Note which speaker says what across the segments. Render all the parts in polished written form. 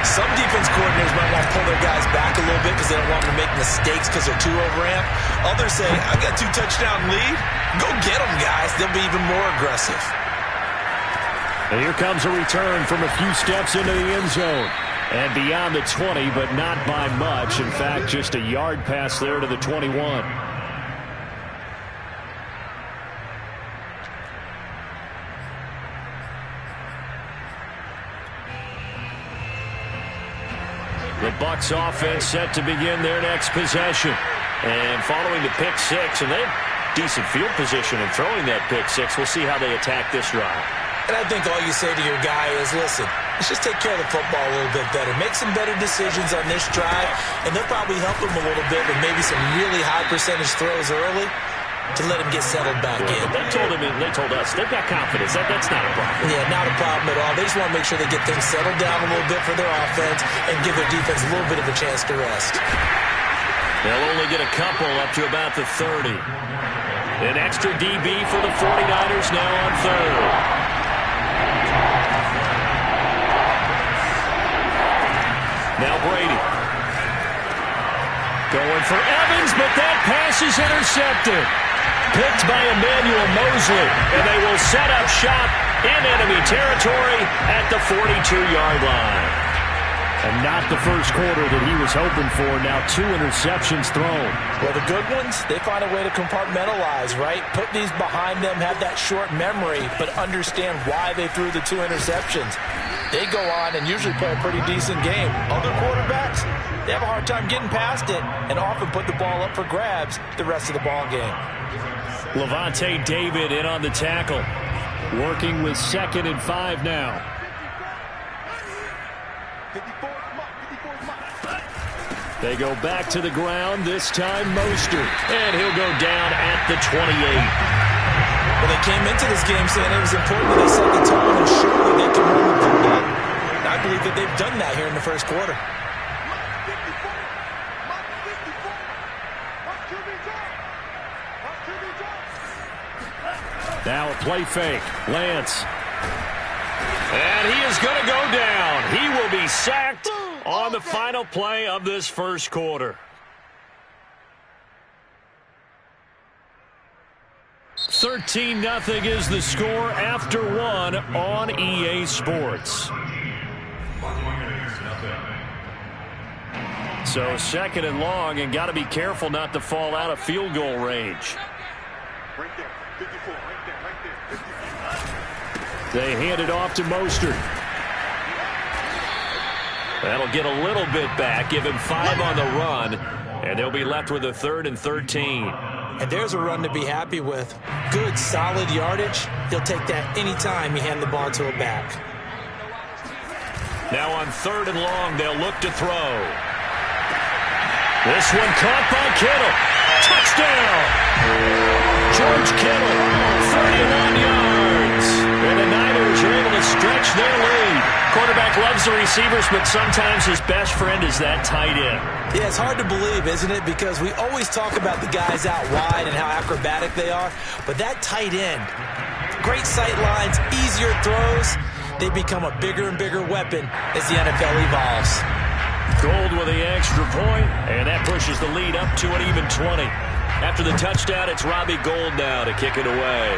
Speaker 1: Some defense coordinators might want to pull their guys back a little bit because they don't want them to make mistakes because they're too overamped. Others say, I got 2-touchdown lead. Go get them, guys. They'll be even more aggressive.
Speaker 2: And here comes a return from a few steps into the end zone. And beyond the 20, but not by much. In fact, just a yard pass there to the 21. The Bucs offense set to begin their next possession. And following the pick six, and they have decent field position in throwing that pick six. We'll see how they attack this drive.
Speaker 1: And I think all you say to your guy is, listen, let's just take care of the football a little bit better. Make some better decisions on this drive, and they'll probably help him a little bit with maybe some really high percentage throws early to let him get settled back in.
Speaker 2: They told us they've got confidence. That's not a problem.
Speaker 1: Yeah, not a problem at all. They just want to make sure they get things settled down a little bit for their offense and give their defense a little bit of a chance to rest.
Speaker 2: They'll only get a couple up to about the 30. An extra DB for the 49ers now on third. Now Brady. Going for Evans, but that pass is intercepted. Picked by Emmanuel Mosley, and they will set up shop in enemy territory at the 42-yard line. And not the first quarter that he was hoping for. Now 2 interceptions thrown.
Speaker 1: Well, the good ones, they find a way to compartmentalize, right? Put these behind them, have that short memory, but understand why they threw the 2 interceptions. They go on and usually play a pretty decent game. Other quarterbacks, they have a hard time getting past it and often put the ball up for grabs the rest of the ball game.
Speaker 2: Levante David in on the tackle. Working with 2nd and 5 now. They go back to the ground, this time Mostert. And he'll go down at the 28.
Speaker 1: Well, they came into this game saying it was important that they set the tone and show that they can run the football. And I believe that they've done that here in the first quarter.
Speaker 2: Now a play fake. Lance. And he is going to go down. He will be sacked on the final play of this first quarter. 13-0 is the score after 1 on EA Sports. So 2nd and long, and got to be careful not to fall out of field goal range.
Speaker 3: Right there, 54, right there, 54.
Speaker 2: They hand it off to Mostert. That'll get a little bit back, give him 5 on the run, and they'll be left with a 3rd and 13.
Speaker 1: And there's a run to be happy with. Good, solid yardage. He'll take that anytime you hand the ball to a back.
Speaker 2: Now on 3rd and long, they'll look to throw. This one caught by Kittle. Touchdown! George Kittle, 31 yards. And the Niners are able to stretch their lead. Quarterback loves the receivers, but sometimes his best friend is that tight end.
Speaker 1: Yeah, it's hard to believe, isn't it? Because we always talk about the guys out wide and how acrobatic they are. But that tight end, great sight lines, easier throws, they become a bigger and bigger weapon as the NFL evolves.
Speaker 2: Gold with the extra point, and that pushes the lead up to an even 20. After the touchdown, it's Robbie Gould now to kick it away.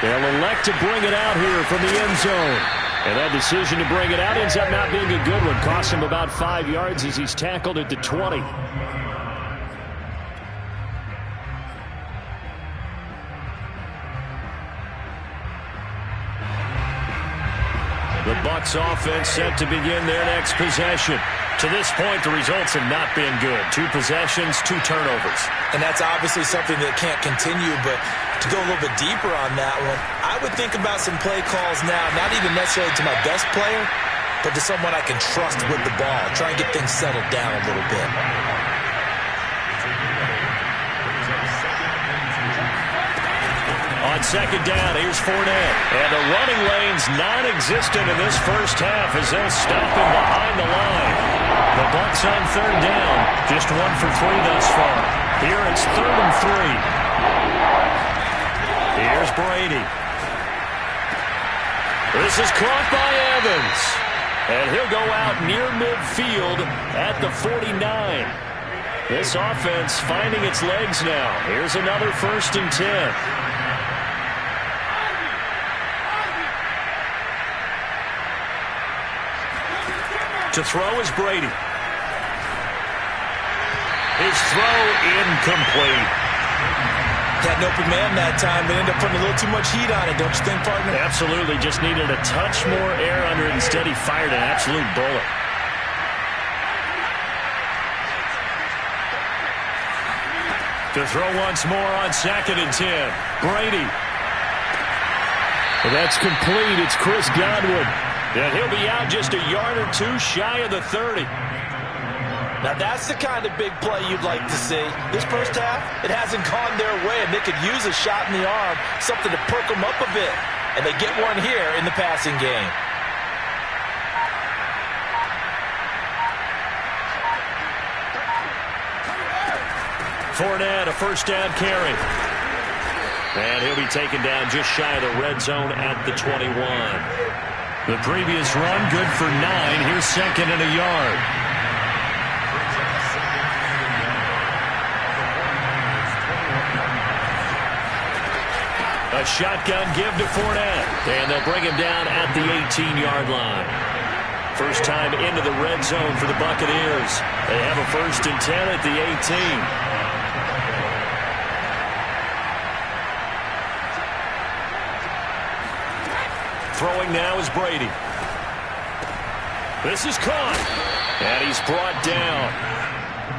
Speaker 2: They'll elect to bring it out here from the end zone. And that decision to bring it out ends up not being a good one. Cost him about 5 yards as he's tackled at the 20. The Bucs offense set to begin their next possession. To this point, the results have not been good. 2 possessions, 2 turnovers.
Speaker 1: And that's obviously something that can't continue, but to go a little bit deeper on that one, I would think about some play calls now, not even necessarily to my best player, but to someone I can trust with the ball. Try and get things settled down a little bit.
Speaker 2: On 2nd down, here's Fournette. And the running lane's non-existent in this first half as they'll stop him behind the line. The Bucs on 3rd down. Just 1 for 3 thus far. Here it's 3rd and 3. Here's Brady. This is caught by Evans. And he'll go out near midfield at the 49. This offense finding its legs now. Here's another 1st and 10. To throw is Brady. His throw incomplete.
Speaker 1: Had an open man that time, but ended up putting a little too much heat on it, don't you think, partner?
Speaker 2: Absolutely. Just needed a touch more air under it. Instead, he fired an absolute bullet. To throw once more on 2nd and 10. Brady. Well, that's complete. It's Chris Godwin. And he'll be out just a yard or two shy of the 30.
Speaker 1: Now, that's the kind of big play you'd like to see. This first half, it hasn't gone their way, and they could use a shot in the arm, something to perk them up a bit. And they get one here in the passing game.
Speaker 2: Fournette, a 1st down carry. And he'll be taken down just shy of the red zone at the 21. The previous run, good for 9. Here's 2nd and a yard. A shotgun give to Fournette. And they'll bring him down at the 18-yard line. First time into the red zone for the Buccaneers. They have a 1st and 10 at the 18. Throwing now is Brady. This is caught. And he's brought down.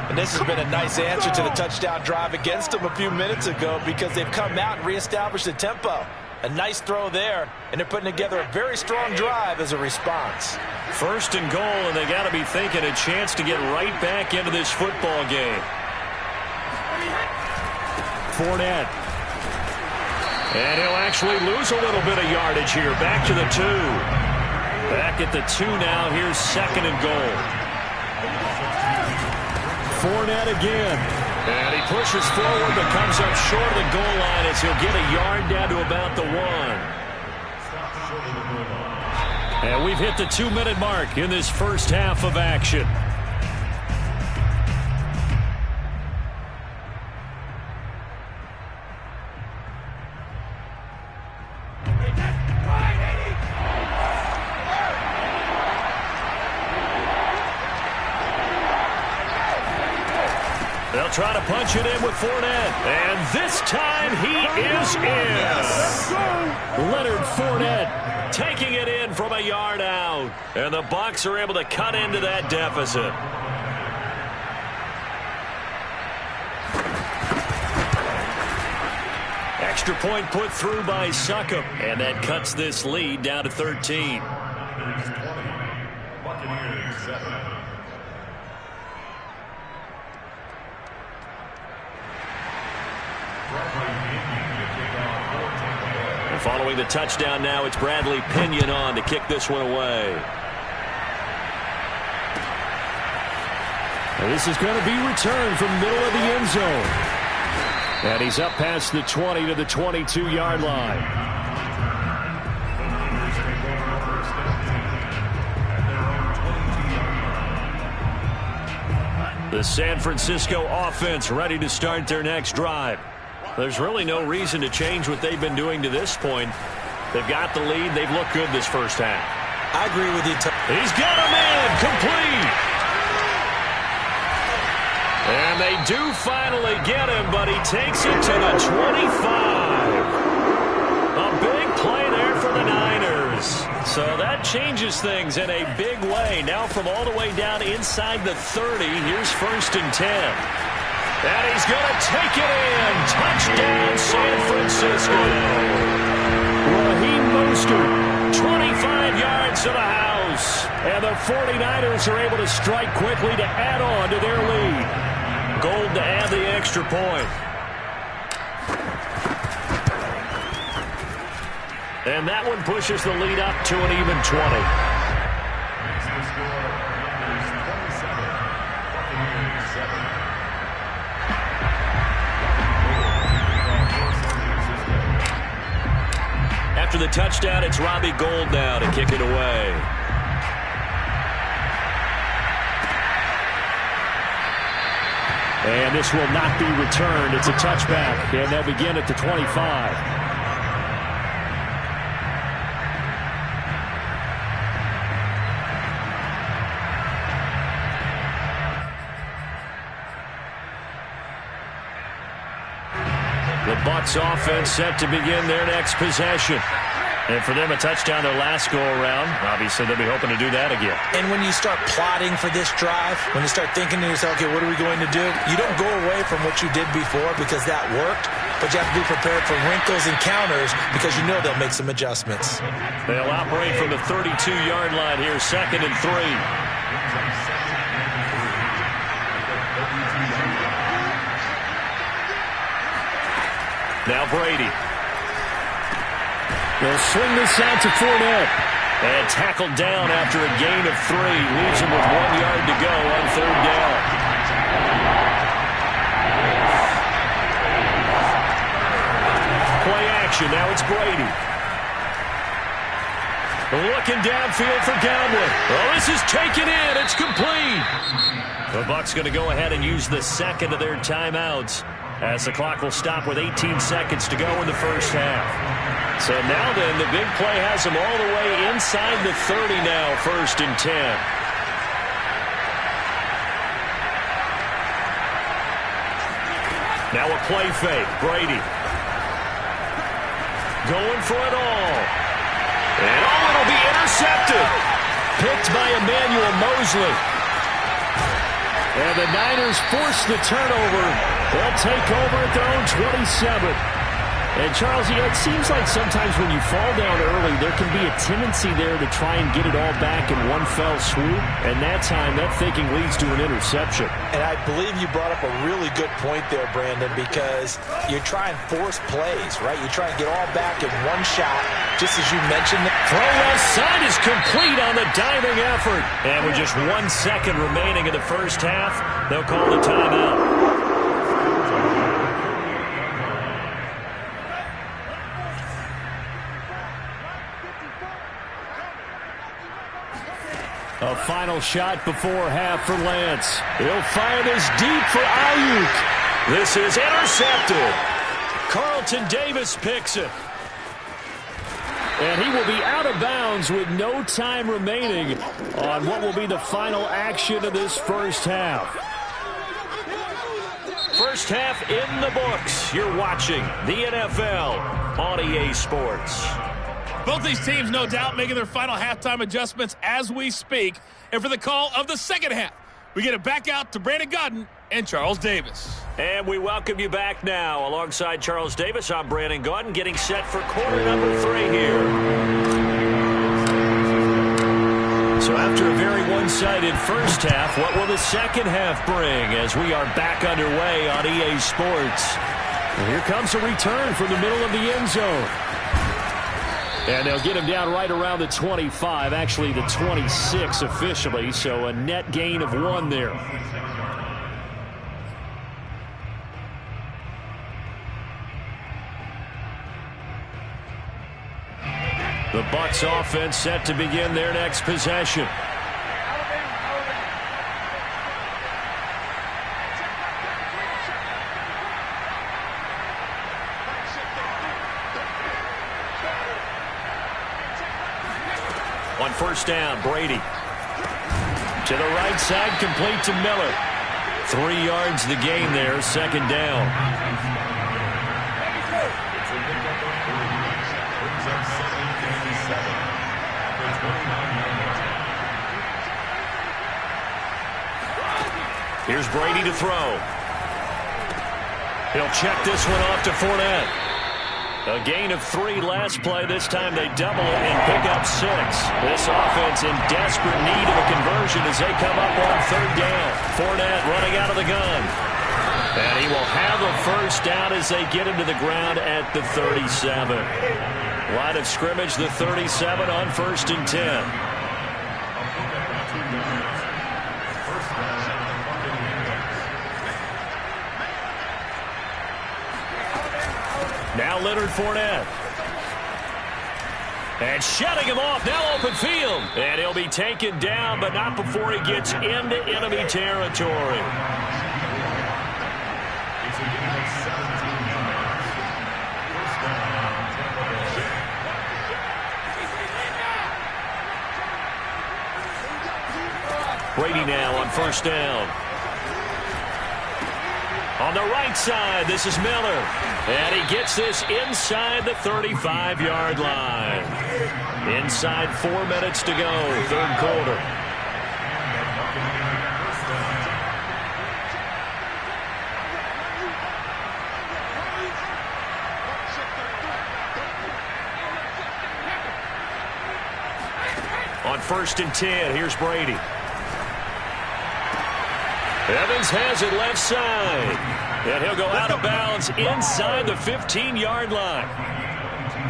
Speaker 1: And this has been a nice answer to the touchdown drive against them a few minutes ago because they've come out and reestablished the tempo. A nice throw there, and they're putting together a very strong drive as a response.
Speaker 2: 1st and goal, and they got to be thinking a chance to get right back into this football game. Fournette. And he'll actually lose a little bit of yardage here. Back to the 2. Back at the 2 now. Here's 2nd and goal. Fournette again. And he pushes forward but comes up short of the goal line as he'll get a yard down to about the 1. And we've hit the 2-minute mark in this first half of action. They'll try to punch it in with Fournette. And this time he is in. Leonard Fournette taking it in from a yard out. And the Bucs are able to cut into that deficit. Extra point put through by Succop. And that cuts this lead down to 13. And following the touchdown now, it's Bradley Pinion on to kick this one away. And this is going to be returned from middle of the end zone. And he's up past the 20 to the 22-yard line. The San Francisco offense ready to start their next drive. There's really no reason to change what they've been doing to this point. They've got the lead. They've looked good this first half.
Speaker 1: I agree with you.
Speaker 2: He's got a man complete. And they do finally get him, but he takes it to the 25. A big play there for the Niners. So that changes things in a big way. Now from all the way down inside the 30, here's 1st and 10. And he's going to take it in. Touchdown, San Francisco. Raheem Mostert, 25 yards to the house. And the 49ers are able to strike quickly to add on to their lead. Gold to add the extra point. And that one pushes the lead up to an even 20. after the touchdown, it's Robbie Gould now to kick it away. And this will not be returned. It's a touchback, and they'll begin at the 25. The Bucs offense set to begin their next possession. And for them, a touchdown their last go-around. Obviously, they'll be hoping to do that again.
Speaker 1: And when you start plotting for this drive, when you start thinking to yourself, okay, what are we going to do? You don't go away from what you did before because that worked, but you have to be prepared for wrinkles and counters because you know they'll make some adjustments.
Speaker 2: They'll operate from the 32-yard line here, 2nd and 3. Now Brady. They'll swing this out to Fournette. And tackled down after a gain of 3. Leaves him with 1 yard to go on 3rd down. Play action. Now it's Brady. Looking downfield for Godwin. Oh, this is taken in. It's complete. The Bucs going to go ahead and use the second of their timeouts, as the clock will stop with 18 seconds to go in the first half. So now then, the big play has them all the way inside the 30 now, 1st and 10. Now a play fake. Brady. Going for it all. And it'll be intercepted. Picked by Emmanuel Mosley. And the Niners force the turnover. They'll take over at their own 27. And, Charles, you know, it seems like sometimes when you fall down early, there can be a tendency there to try and get it all back in one fell swoop. And that time, that thinking leads to an interception.
Speaker 1: And I believe you brought up a really good point there, Brandon, because you try and force plays, right? You try and get all back in one shot, just as you mentioned.
Speaker 2: Throw left side is complete on the diving effort. And with just 1 second remaining in the first half, they'll call the timeout. A final shot before half for Lance. He'll fire this deep for Ayuk. This is intercepted. Carlton Davis picks it. And he will be out of bounds with no time remaining on what will be the final action of this first half. First half in the books. You're watching the NFL on EA Sports.
Speaker 4: Both these teams, no doubt, making their final halftime adjustments as we speak. And for the call of the second half, we get it back out to Brandon Gaudin and Charles Davis.
Speaker 2: And we welcome you back now. Alongside Charles Davis, I'm Brandon Gaudin, getting set for quarter number 3 here. So after a very one-sided first half, what will the second half bring as we are back underway on EA Sports? And here comes a return from the middle of the end zone. And they'll get him down right around the 25, actually the 26 officially, so a net gain of 1 there. The Bucs offense set to begin their next possession. On first down, Brady. To the right side, complete to Miller. 3 yards the gain there, 2nd down. Here's Brady to throw. He'll check this one off to Fournette. A gain of 3 last play. This time they double it and pick up 6. This offense in desperate need of a conversion as they come up on 3rd down. Fournette running out of the gun. And he will have a first down as they get him to the ground at the 37. Line of scrimmage, the 37 on 1st and 10. Now Leonard Fournette. And shutting him off, now open field. And he'll be taken down, but not before he gets into enemy territory. Brady now on first down. On the right side, this is Miller. And he gets this inside the 35-yard line. Inside 4 minutes to go, third quarter. On first and 10, here's Brady. Evans has it left side. And he'll go out of bounds inside the 15-yard line.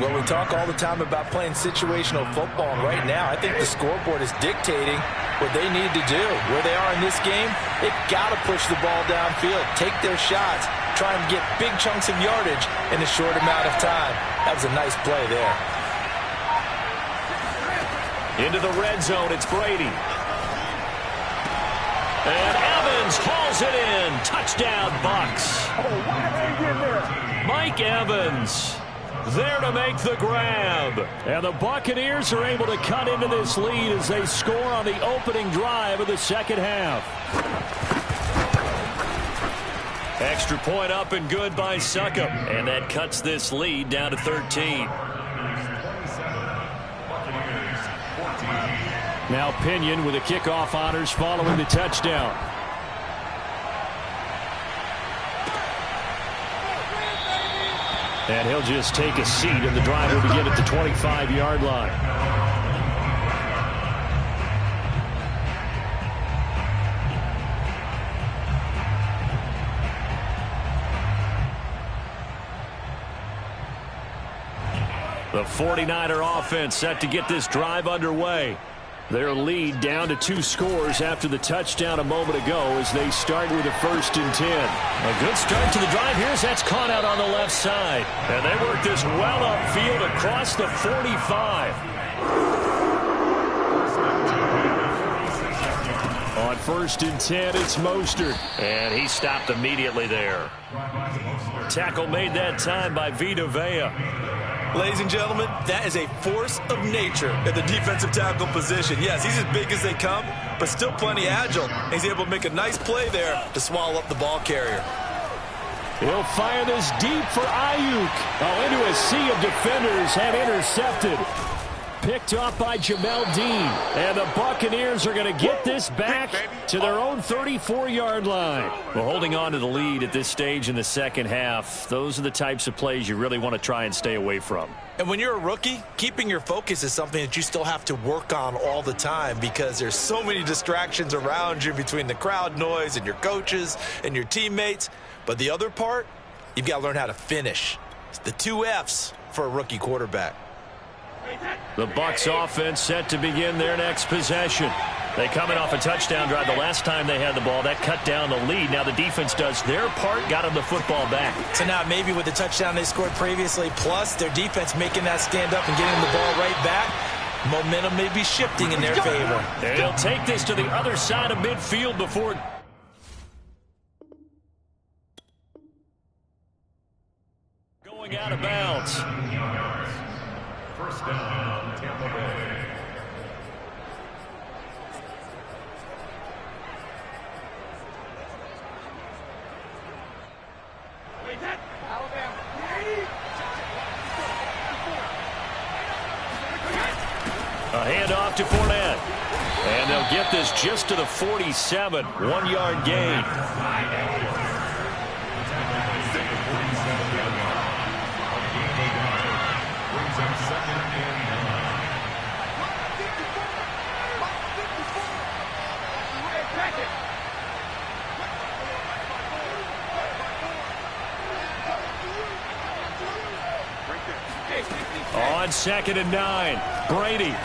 Speaker 1: Well, we talk all the time about playing situational football, and right now I think the scoreboard is dictating what they need to do. Where they are in this game, they've got to push the ball downfield, take their shots, try and get big chunks of yardage in a short amount of time. That was a nice play there.
Speaker 2: Into the red zone, it's Brady. And Evans hauls it in. Touchdown, Bucs. Mike Evans there to make the grab. And the Buccaneers are able to cut into this lead as they score on the opening drive of the second half. Extra point up and good by Succop. And that cuts this lead down to 13. Now Pinion with the kickoff honors following the touchdown. And he'll just take a seat, and the drive will begin at the 25-yard line. The 49er offense set to get this drive underway. Their lead down to 2 scores after the touchdown a moment ago as they start with a first and 10. A good start to the drive here as that's caught out on the left side. And they work this well upfield across the 45. On first and 10, it's Mostert. And he stopped immediately there. Tackle made that time by Vita Vea.
Speaker 1: Ladies and gentlemen, that is a force of nature at the defensive tackle position. Yes, he's as big as they come, but still plenty agile. He's able to make a nice play there to swallow up the ball carrier.
Speaker 2: He'll fire this deep for Ayuk. Oh, into a sea of defenders and intercepted. Picked off by Jamel Dean. And the Buccaneers are going to get this back to their own 34-yard line. Well, holding on to the lead at this stage in the second half, those are the types of plays you really want to try and stay away from.
Speaker 1: And when you're a rookie, keeping your focus is something that you still have to work on all the time because there's so many distractions around you between the crowd noise and your coaches and your teammates. But the other part, you've got to learn how to finish. It's the 2 F's for a rookie quarterback.
Speaker 2: The Bucs offense set to begin their next possession. They coming off a touchdown drive the last time they had the ball. That cut down the lead. Now the defense does their part, got them the football back.
Speaker 1: So now maybe with the touchdown they scored previously, plus their defense making that stand up and getting the ball right back, momentum may be shifting in their favor.
Speaker 2: They'll take this to the other side of midfield before going out of bounds.
Speaker 3: First down, Tampa Bay.
Speaker 2: A handoff to Fournette. And they'll get this just to the 47. 1-yard gain. On 2nd and 9, Brady.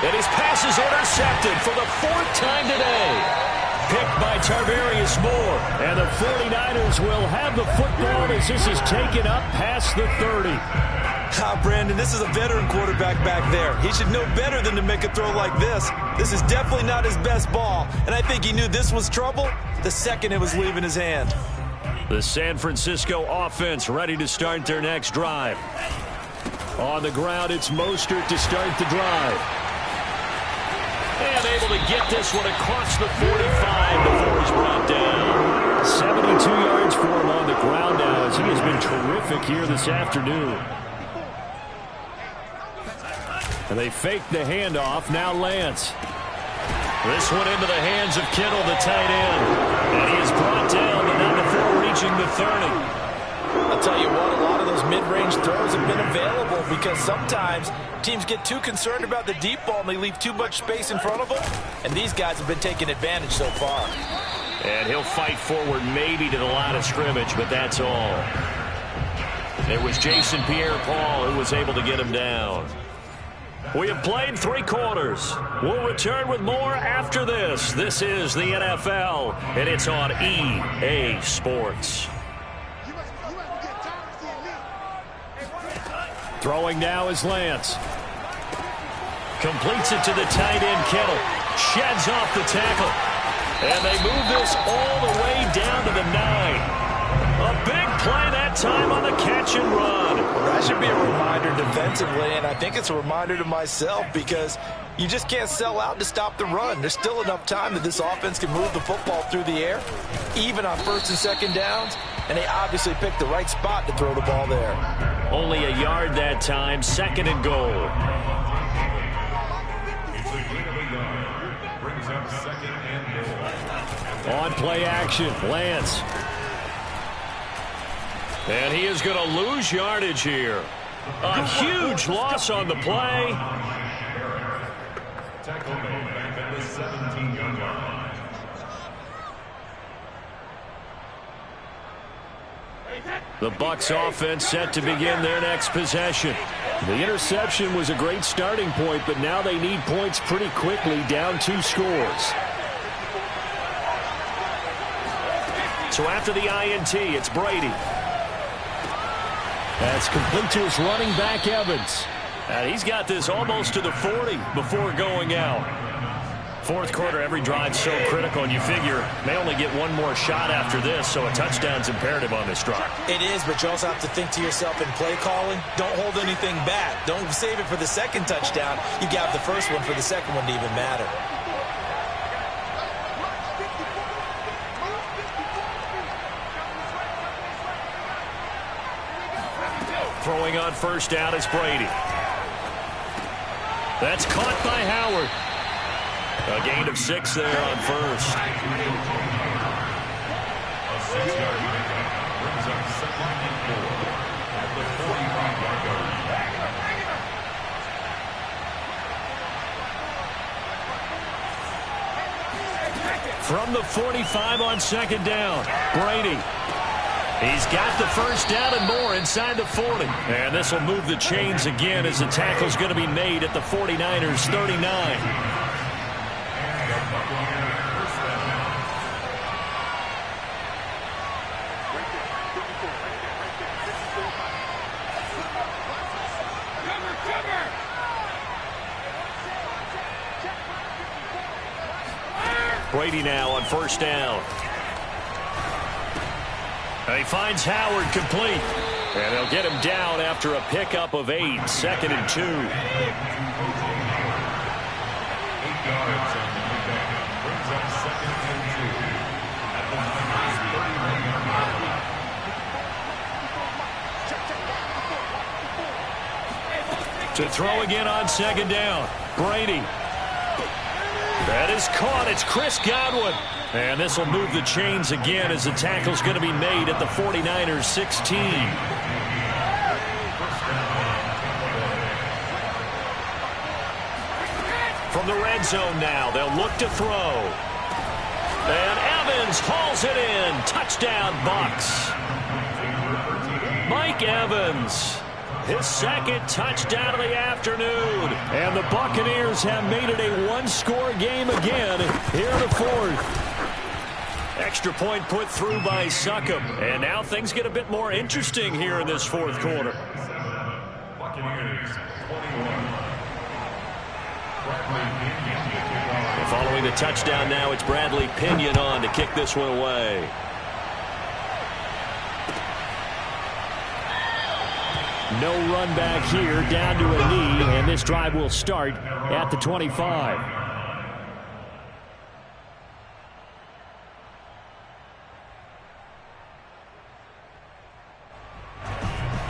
Speaker 2: And his pass is intercepted for the 4th time today. Picked by Tarvarius Moore. And the 49ers will have the football as this is taken up past the 30.
Speaker 5: Brandon, this is a veteran quarterback back there. He should know better than to make a throw like this. This is definitely not his best ball, and I think he knew this was trouble the second it was leaving his hand.
Speaker 2: The San Francisco offense ready to start their next drive. On the ground, it's Mostert to start the drive. And able to get this one across the 45 before he's brought down. 72 yards for him on the ground now as he has been terrific here this afternoon. And they fake the handoff. Now Lance. This one into the hands of Kittle, the tight end. And he is brought down, but not before reaching the 30.
Speaker 1: I'll tell you what, a lot of those mid-range throws have been available because sometimes teams get too concerned about the deep ball and they leave too much space in front of them. And these guys have been taking advantage so far.
Speaker 2: And he'll fight forward maybe to the line of scrimmage, but that's all. It was Jason Pierre-Paul who was able to get him down. We have played 3 quarters. We'll return with more after this. This is the NFL, and it's on EA Sports. Throwing now is Lance. Completes it to the tight end, Kittle. Sheds off the tackle. And they move this all the way down to the 9. A big play that time on the catch and run.
Speaker 1: Well, that should be a reminder defensively, and I think it's a reminder to myself because you just can't sell out to stop the run. There's still enough time that this offense can move the football through the air, even on 1st and 2nd downs, and they obviously picked the right spot to throw the ball there.
Speaker 2: Only a yard that time, 2nd and goal. On play action, Lance. And he is going to lose yardage here. A huge loss on the play.
Speaker 3: Tackle made back at the 17-yard line.
Speaker 2: The Bucs offense set to begin their next possession. The interception was a great starting point, but now they need points pretty quickly, down 2 scores. So after the INT, it's Brady. That's complete to his running back, Evans. And he's got this almost to the 40 before going out. 4th quarter, every drive's so critical, and you figure they only get one more shot after this, so a touchdown's imperative on this drive.
Speaker 1: It is, but you also have to think to yourself in play calling, don't hold anything back. Don't save it for the 2nd touchdown. You got the 1st one for the 2nd one to even matter.
Speaker 2: Throwing on 1st down is Brady. That's caught by Howard. A gain of 6 there on 1st.
Speaker 3: A 6-yard pickup brings up 2nd and 4 at the 45-yard line.
Speaker 2: From the 45 on 2nd down, Brady. He's got the 1st down and more inside the 40. And this will move the chains again as the tackle's going to be made at the 49ers' 39. Brady now on 1st down. And he finds Howard complete. And they'll get him down after a pickup of 8, 2nd and 2.
Speaker 3: 8 yards on the pickup brings up 2nd and 2 at the 31-yard line.
Speaker 2: To throw again on 2nd down, Brady. That is caught. It's Chris Godwin. And this will move the chains again as the tackle's going to be made at the 49ers' 16. From the red zone now, they'll look to throw. And Evans hauls it in. Touchdown, Bucs. Mike Evans. His 2nd touchdown of the afternoon. And the Buccaneers have made it a 1-score game again here in the 4th. Extra point put through by Succop. And now things get a bit more interesting here in this 4th quarter. Following the touchdown now, it's Bradley Pinion on to kick this one away. No run back here, down to a knee, and this drive will start at the 25.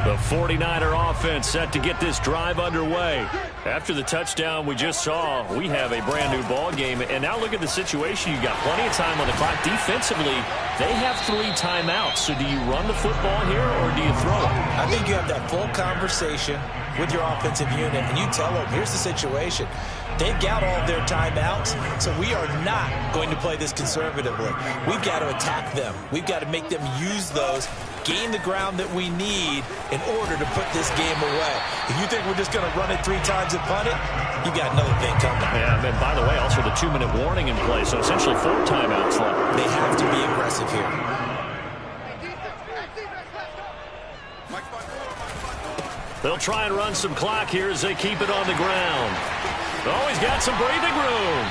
Speaker 2: The 49er offense set to get this drive underway. After the touchdown we just saw, we have a brand new ball game. And now look at the situation. You've got plenty of time on the clock. Defensively, they have 3 timeouts. So do you run the football here or do you throw it?
Speaker 1: I think you have that full conversation with your offensive unit, and you tell them, here's the situation. They've got all their timeouts, so we are not going to play this conservatively. We've got to attack them. We've got to make them use those, gain the ground that we need in order to put this game away. If you think we're just going to run it 3 times and punt it, you got another thing coming.
Speaker 2: Yeah, and by the way, also the 2-minute warning in play, so essentially 4 timeouts left.
Speaker 1: They have to be aggressive here.
Speaker 2: They'll try and run some clock here as they keep it on the ground. Oh, he's got some breathing room.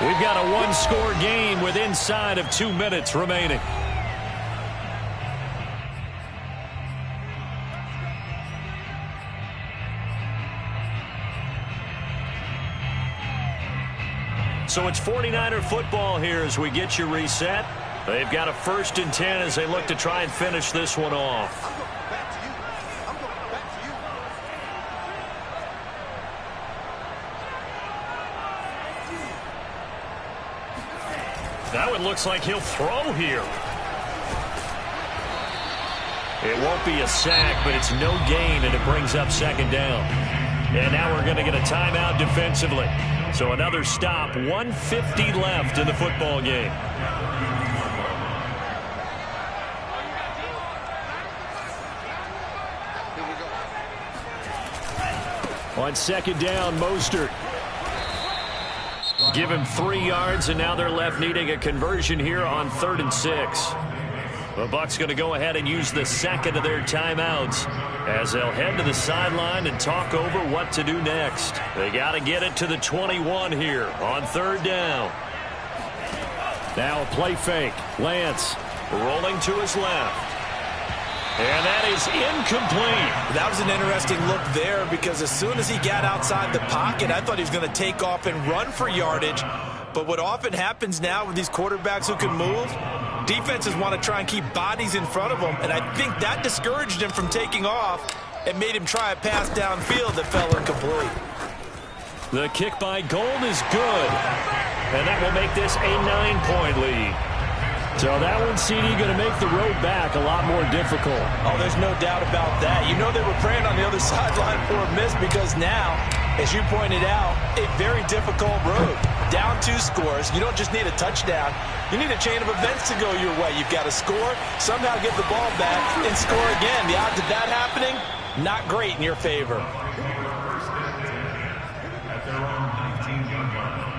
Speaker 2: We've got a 1-score game with inside of 2 minutes remaining. So it's 49er football here as we get you reset. They've got a 1st and 10 as they look to try and finish this one off. That one looks like he'll throw here. It won't be a sack, but it's no gain, and it brings up 2nd down. And now we're going to get a timeout defensively. So another stop, 1:50 left in the football game. On 2nd down, Mostert. Give him 3 yards, and now they're left needing a conversion here on 3rd and 6. The Bucs going to go ahead and use the 2nd of their timeouts as they'll head to the sideline and talk over what to do next. They got to get it to the 21 here on 3rd down. Now a play fake. Lance rolling to his left. And that is incomplete.
Speaker 1: That was an interesting look there because as soon as he got outside the pocket, I thought he was going to take off and run for yardage. But what often happens now with these quarterbacks who can move, defenses want to try and keep bodies in front of them, and I think that discouraged him from taking off and made him try a pass downfield that fell incomplete.
Speaker 2: The kick by Gold is good, and that will make this a 9-point lead. So that one, CD, going to make the road back a lot more difficult.
Speaker 1: Oh, there's no doubt about that. You know they were praying on the other sideline for a miss because now, as you pointed out, a very difficult road. Down 2 scores. You don't just need a touchdown. You need a chain of events to go your way. You've got to score, somehow get the ball back, and score again. The odds of that happening, not great in your favor.
Speaker 3: At their own 19-yard line.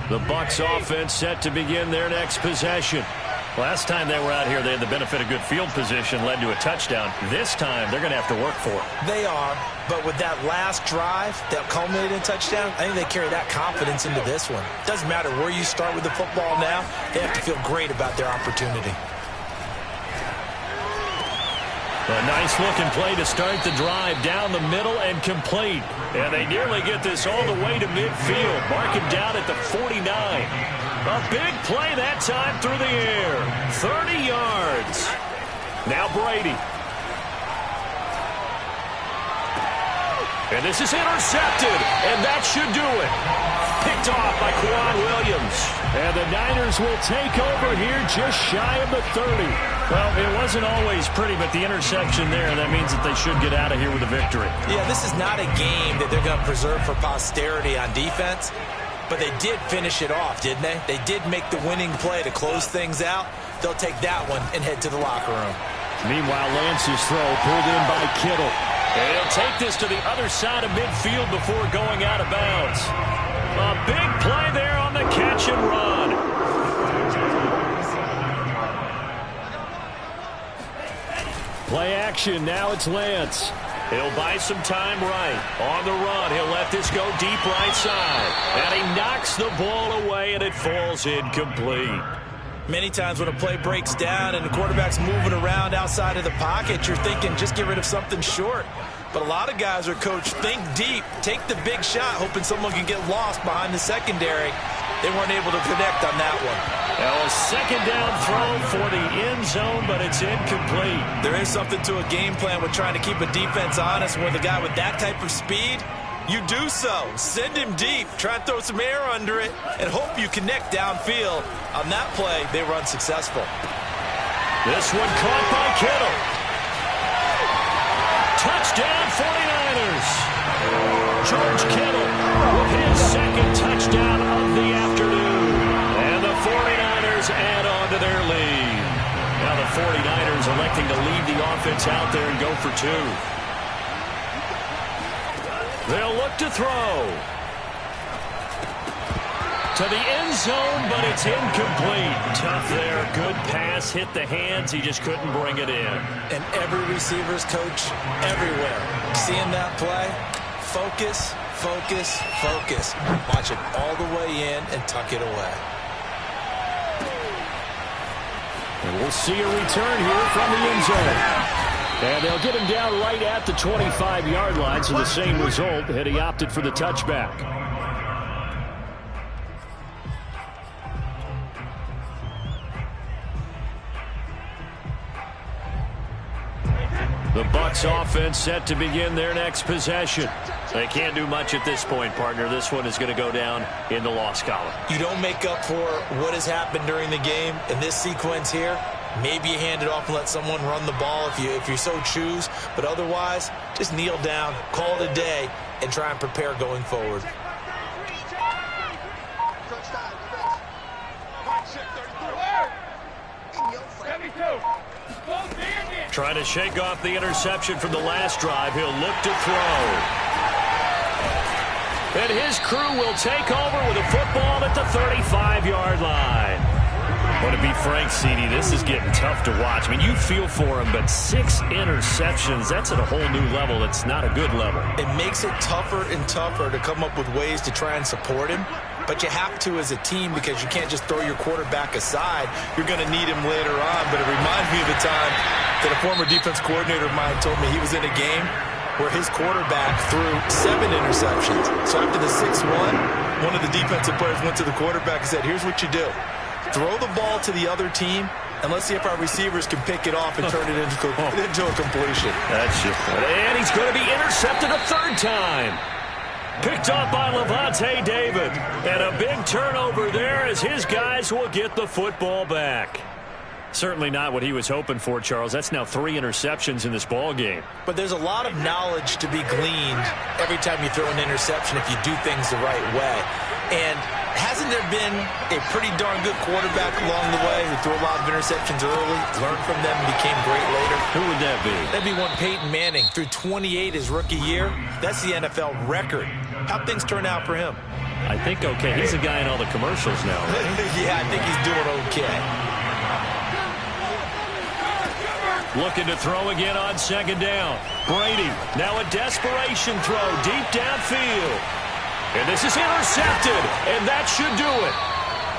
Speaker 2: The Bucs offense set to begin their next possession. Last time they were out here, they had the benefit of good field position, led to a touchdown. This time, they're going to have to work for it.
Speaker 1: They are, but with that last drive that culminated in a touchdown, I think they carry that confidence into this one. Doesn't matter where you start with the football now, they have to feel great about their opportunity.
Speaker 2: A nice-looking play to start the drive down the middle and complete. And they nearly get this all the way to midfield. Mark him down at the 49. A big play that time through the air. 30 yards. Now Brady. And this is intercepted, and that should do it. Picked off by Quan Williams. And the Niners will take over here just shy of the 30. Well, it wasn't always pretty, but the interception there, that means that they should get out of here with a victory.
Speaker 1: Yeah, this is not a game that they're going to preserve for posterity on defense, but they did finish it off, didn't they? They did make the winning play to close things out. They'll take that one and head to the locker room.
Speaker 2: Meanwhile, Lance's throw pulled in by Kittle. And he'll take this to the other side of midfield before going out of bounds. A big play there on the catch and run. Play action. Now it's Lance. He'll buy some time right. On the run, he'll let this go deep right side. And he knocks the ball away, and it falls incomplete.
Speaker 1: Many times when a play breaks down and the quarterback's moving around outside of the pocket, you're thinking just get rid of something short. But a lot of guys are coached, think deep, take the big shot, hoping someone can get lost behind the secondary. They weren't able to connect on that one.
Speaker 2: Now a second down throw for the end zone, but it's incomplete.
Speaker 1: There is something to a game plan with trying to keep a defense honest. With a guy with that type of speed, you do so. Send him deep. Try and throw some air under it and hope you connect downfield. On that play, they were unsuccessful.
Speaker 2: This one caught by Kittle. Touchdown 49ers. George Kittle with his second touchdown of the afternoon. And the 49ers add on to their lead. Now the 49ers electing to leave the offense out there and go for two. They'll look to throw. To the end zone, but it's incomplete. Tough there. Good pass. Hit the hands. He just couldn't bring it in.
Speaker 1: And every receiver's coach everywhere. Seeing that play, focus, focus, focus. Watch it all the way in and tuck it away.
Speaker 2: And we'll see a return here from the end zone. And they'll get him down right at the 25-yard line, so the same result had he opted for the touchback. The Bucs offense set to begin their next possession. They can't do much at this point, partner. This one is going to go down in the loss column.
Speaker 1: You don't make up for what has happened during the game in this sequence here. Maybe you hand it off and let someone run the ball if you so choose. But otherwise, just kneel down, call it a day, and try and prepare going forward.
Speaker 2: Trying to shake off the interception from the last drive. He'll look to throw. And his crew will take over with a football at the 35-yard line. But to be frank, CD, this is getting tough to watch. I mean, you feel for him, but 6 interceptions, that's at a whole new level. It's not a good level.
Speaker 1: It makes it tougher and tougher to come up with ways to try and support him. But you have to as a team because you can't just throw your quarterback aside. You're going to need him later on. But it reminds me of the time that a former defense coordinator of mine told me he was in a game where his quarterback threw 7 interceptions. So after the 6-1, one of the defensive players went to the quarterback and said, here's what you do. Throw the ball to the other team, and let's see if our receivers can pick it off and turn it into a completion.
Speaker 2: That's just and he's going to be intercepted a third time. Picked up by Levante David. And a big turnover there as his guys will get the football back. Certainly not what he was hoping for, Charles. That's now 3 interceptions in this ball game.
Speaker 1: But there's a lot of knowledge to be gleaned every time you throw an interception if you do things the right way. And hasn't there been a pretty darn good quarterback along the way who threw a lot of interceptions early, learned from them, and became great later?
Speaker 2: Who would that be?
Speaker 1: That'd be one Peyton Manning. Threw 28 his rookie year. That's the NFL record. How'd things turn out for him?
Speaker 2: I think okay. He's a guy in all the commercials now, right?
Speaker 1: Yeah, I think he's doing okay.
Speaker 2: Looking to throw again on second down. Brady, now a desperation throw deep downfield. And this is intercepted, and that should do it.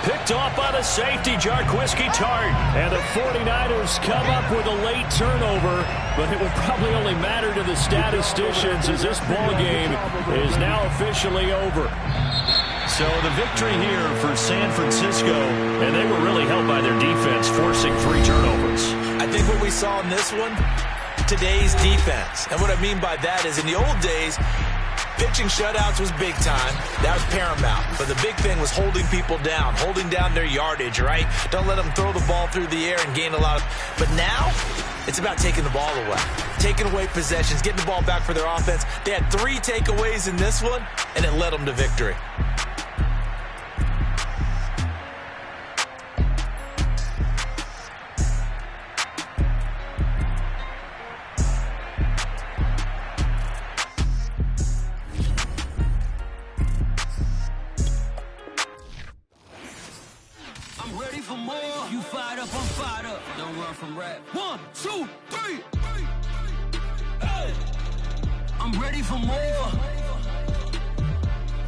Speaker 2: Picked off by the safety, Jarquiski Tart. And the 49ers come up with a late turnover, but it will probably only matter to the statisticians as this ball game is now officially over. So the victory here for San Francisco, and they were really helped by their defense, forcing 3 turnovers.
Speaker 1: I think what we saw in this one, today's defense. And what I mean by that is in the old days, pitching shutouts was big time. That was paramount. But the big thing was holding people down, holding down their yardage, right? Don't let them throw the ball through the air and gain a lot of... But now, it's about taking the ball away. Taking away possessions, getting the ball back for their offense. They had 3 takeaways in this one, and it led them to victory.
Speaker 6: you fired up, I'm fired up. Don't run from rap. 1, 2, 3. Hey. I'm ready for more.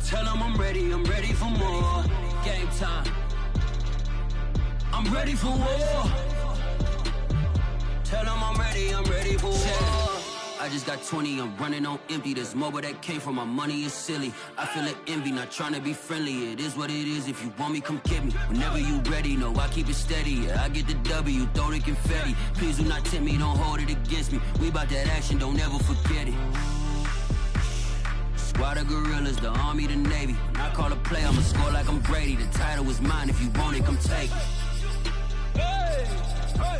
Speaker 6: Tell them I'm ready for more. Game time. I'm ready for war. Tell them I'm ready for war. I just got 20, I'm running on empty. This mobile that came from my money is silly. I feel it envy, not trying to be friendly. It is what it is, if you want me, come get me. Whenever you ready, no, I keep it steady. Yeah, I get the W, throw the confetti. Please do not tempt me, don't hold it against me. We about that action, don't ever forget it. Squad of gorillas, the army, the navy. When I call a play, I'ma score like I'm Brady. The title is mine, if you want it, come take it. Hey,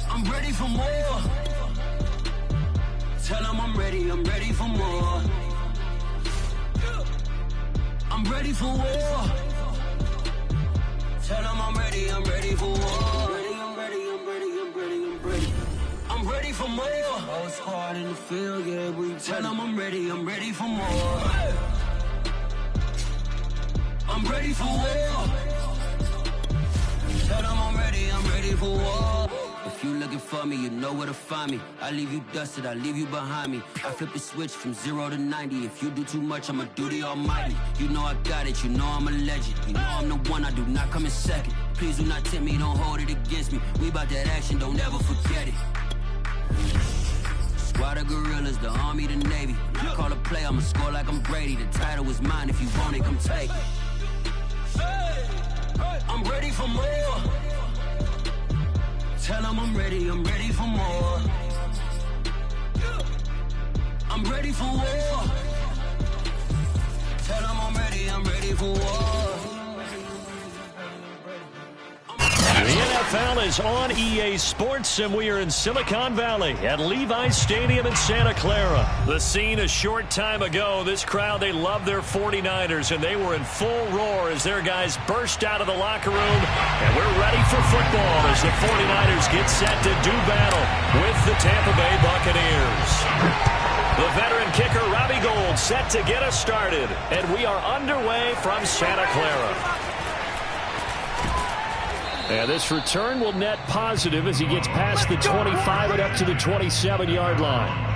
Speaker 6: I'm ready for more. Tell them I'm ready for more. I'm ready for war. Tell them I'm ready for war. I'm ready for more. Whole squad in the field, yeah, we tell them I'm ready for more. I'm ready for war. Tell them I'm ready for war. If you looking for me, you know where to find me. I leave you dusted, I leave you behind me. I flip the switch from 0 to 90. If you do too much, I'ma do the almighty. You know I got it, you know I'm a legend. You know I'm the one, I do not come in second. Please do not tempt me, don't hold it against me. We about that action, don't ever forget it. Squad of gorillas, the army, the navy. When I call a play, I'ma score like I'm Brady. The title is mine, if you want it, come take it. I'm ready for more. Tell them I'm ready for more. I'm ready for war. Tell them I'm ready for war.
Speaker 2: The NFL is on EA Sports, and we are in Silicon Valley at Levi's Stadium in Santa Clara. The scene a short time ago. This crowd, they love their 49ers, and they were in full roar as their guys burst out of the locker room. And we're ready for football as the 49ers get set to do battle with the Tampa Bay Buccaneers. The veteran kicker, Robbie Gould, set to get us started. And we are underway from Santa Clara. And this return will net positive as he gets past the 25 and up to the 27-yard line.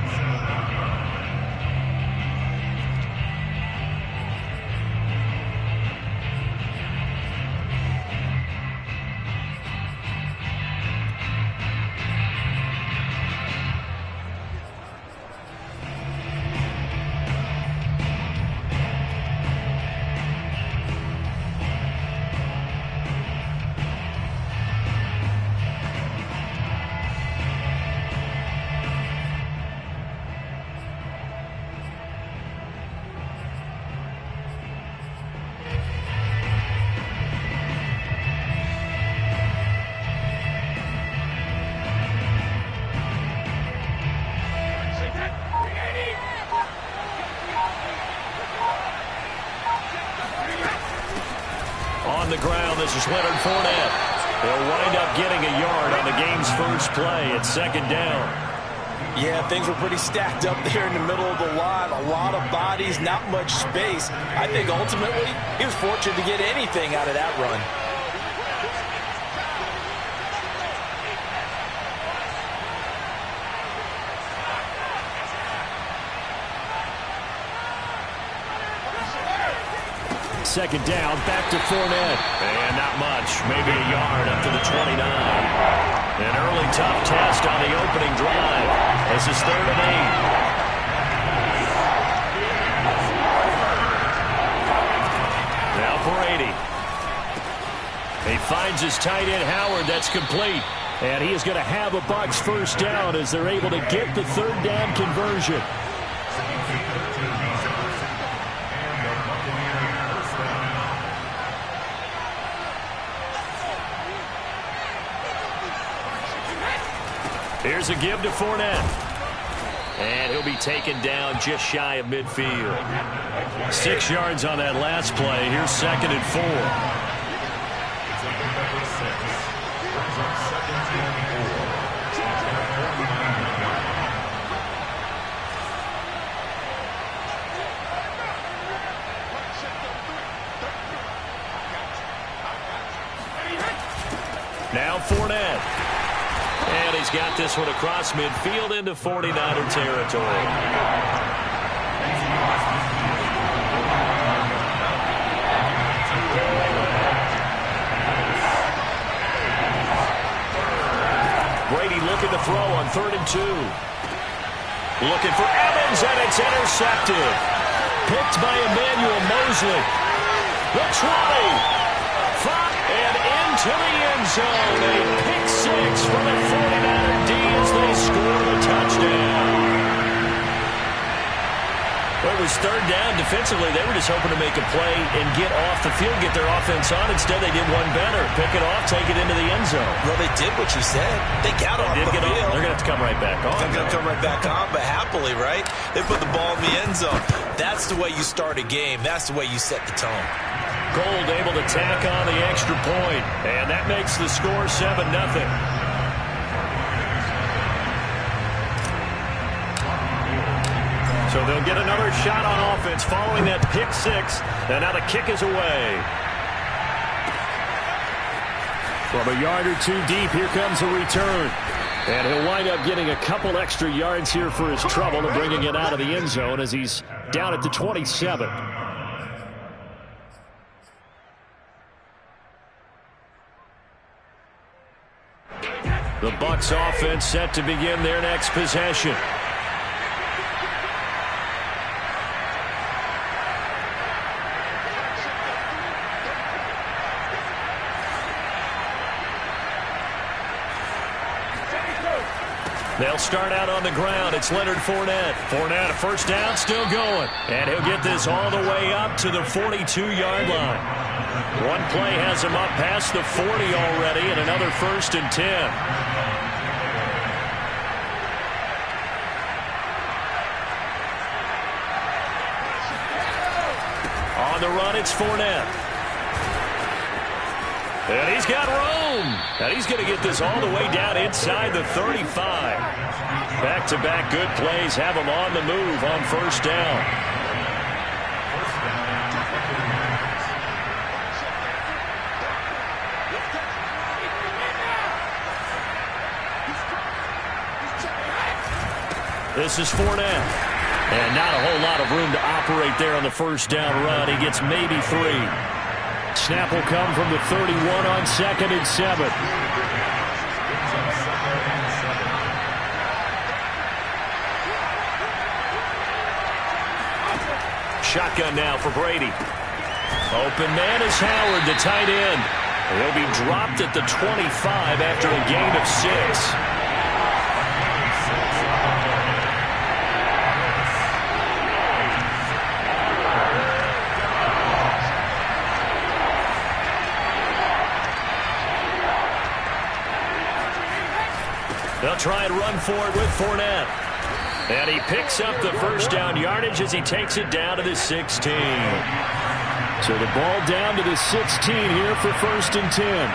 Speaker 2: On the ground, this is Leonard Fournette. They'll wind up getting a yard on the game's first play. It's second down.
Speaker 1: Yeah, things were pretty stacked up there in the middle of the line. A lot of bodies, not much space. I think ultimately he was fortunate to get anything out of that run.
Speaker 2: Second down, back to Fournette. And not much, maybe a yard up to the 29. An early tough test on the opening drive. This is 3rd and 8. Now Brady. He finds his tight end Howard. That's complete. And he is going to have a Bucs first down as they're able to get the 3rd down conversion. Here's a give to Fournette. And he'll be taken down just shy of midfield. 6 yards on that last play. Here's 2nd and 4. Now Fournette. Fournette. And he's got this one across midfield into 49er territory. Brady looking to throw on 3rd and 2. Looking for Evans, and it's intercepted. Picked by Emmanuel Mosley. The 20. And into the end zone. A pick 6 for the 49er D as they score the touchdown. Well, it was 3rd down. Defensively, they were just hoping to make a play and get off the field, get their offense on. Instead, they did one better. Pick it off, take it into the end zone.
Speaker 5: Well, they did what you said. They got off the field.
Speaker 2: They're going to have to come right back on.
Speaker 5: They're going to come right back on, but happily, right? They put the ball in the end zone. That's the way you start a game. That's the way you set the tone.
Speaker 2: Gold able to tack on the extra point, and that makes the score 7-0. So they'll get another shot on offense following that pick 6, and now the kick is away. From a yard or 2 deep, here comes a return. And he'll wind up getting a couple extra yards here for his trouble and bringing it out of the end zone as he's down at the 27. The Bucs offense set to begin their next possession. They'll start out on the ground. It's Leonard Fournette. Fournette, a first down, still going. And he'll get this all the way up to the 42-yard line. One play has him up past the 40 already, and another 1st and 10. On the run, it's Fournette. And he's got room. And he's going to get this all the way down inside the 35. Back-to-back good plays have him on the move on 1st down. This is Fournette. And not a whole lot of room to operate there on the 1st down run. He gets maybe 3. Snap will come from the 31 on 2nd and 7. Shotgun now for Brady. Open man is Howard, the tight end. He'll be dropped at the 25 after a gain of 6. They'll try and run for it with Fournette. And he picks up the 1st down yardage as he takes it down to the 16. So the ball down to the 16 here for 1st and 10.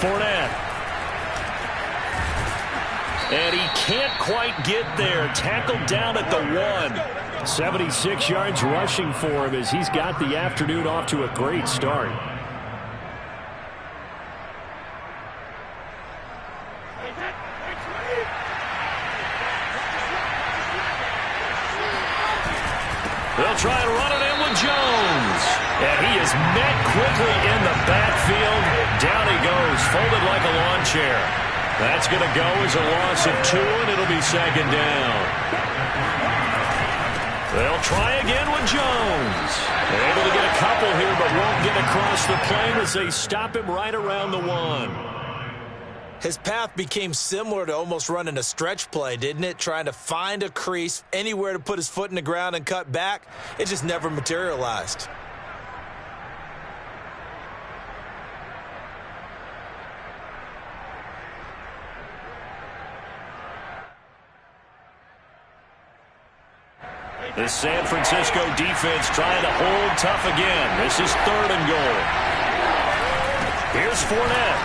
Speaker 2: Fournette. And he can't quite get there. Tackled down at the 1. 76 yards rushing for him as he's got the afternoon off to a great start. They'll try and run it in with Jones. And he is met quickly in the backfield. Down he goes, folded like a lawn chair. That's going to go as a loss of 2, and it'll be 2nd down. They'll try again with Jones. They're able to get a couple here, but won't get across the plane as they stop him right around the 1.
Speaker 5: His path became similar to almost running a stretch play, didn't it? Trying to find a crease, anywhere to put his foot in the ground and cut back. It just never materialized.
Speaker 2: The San Francisco defense trying to hold tough again. This is 3rd and goal. Here's Fournette.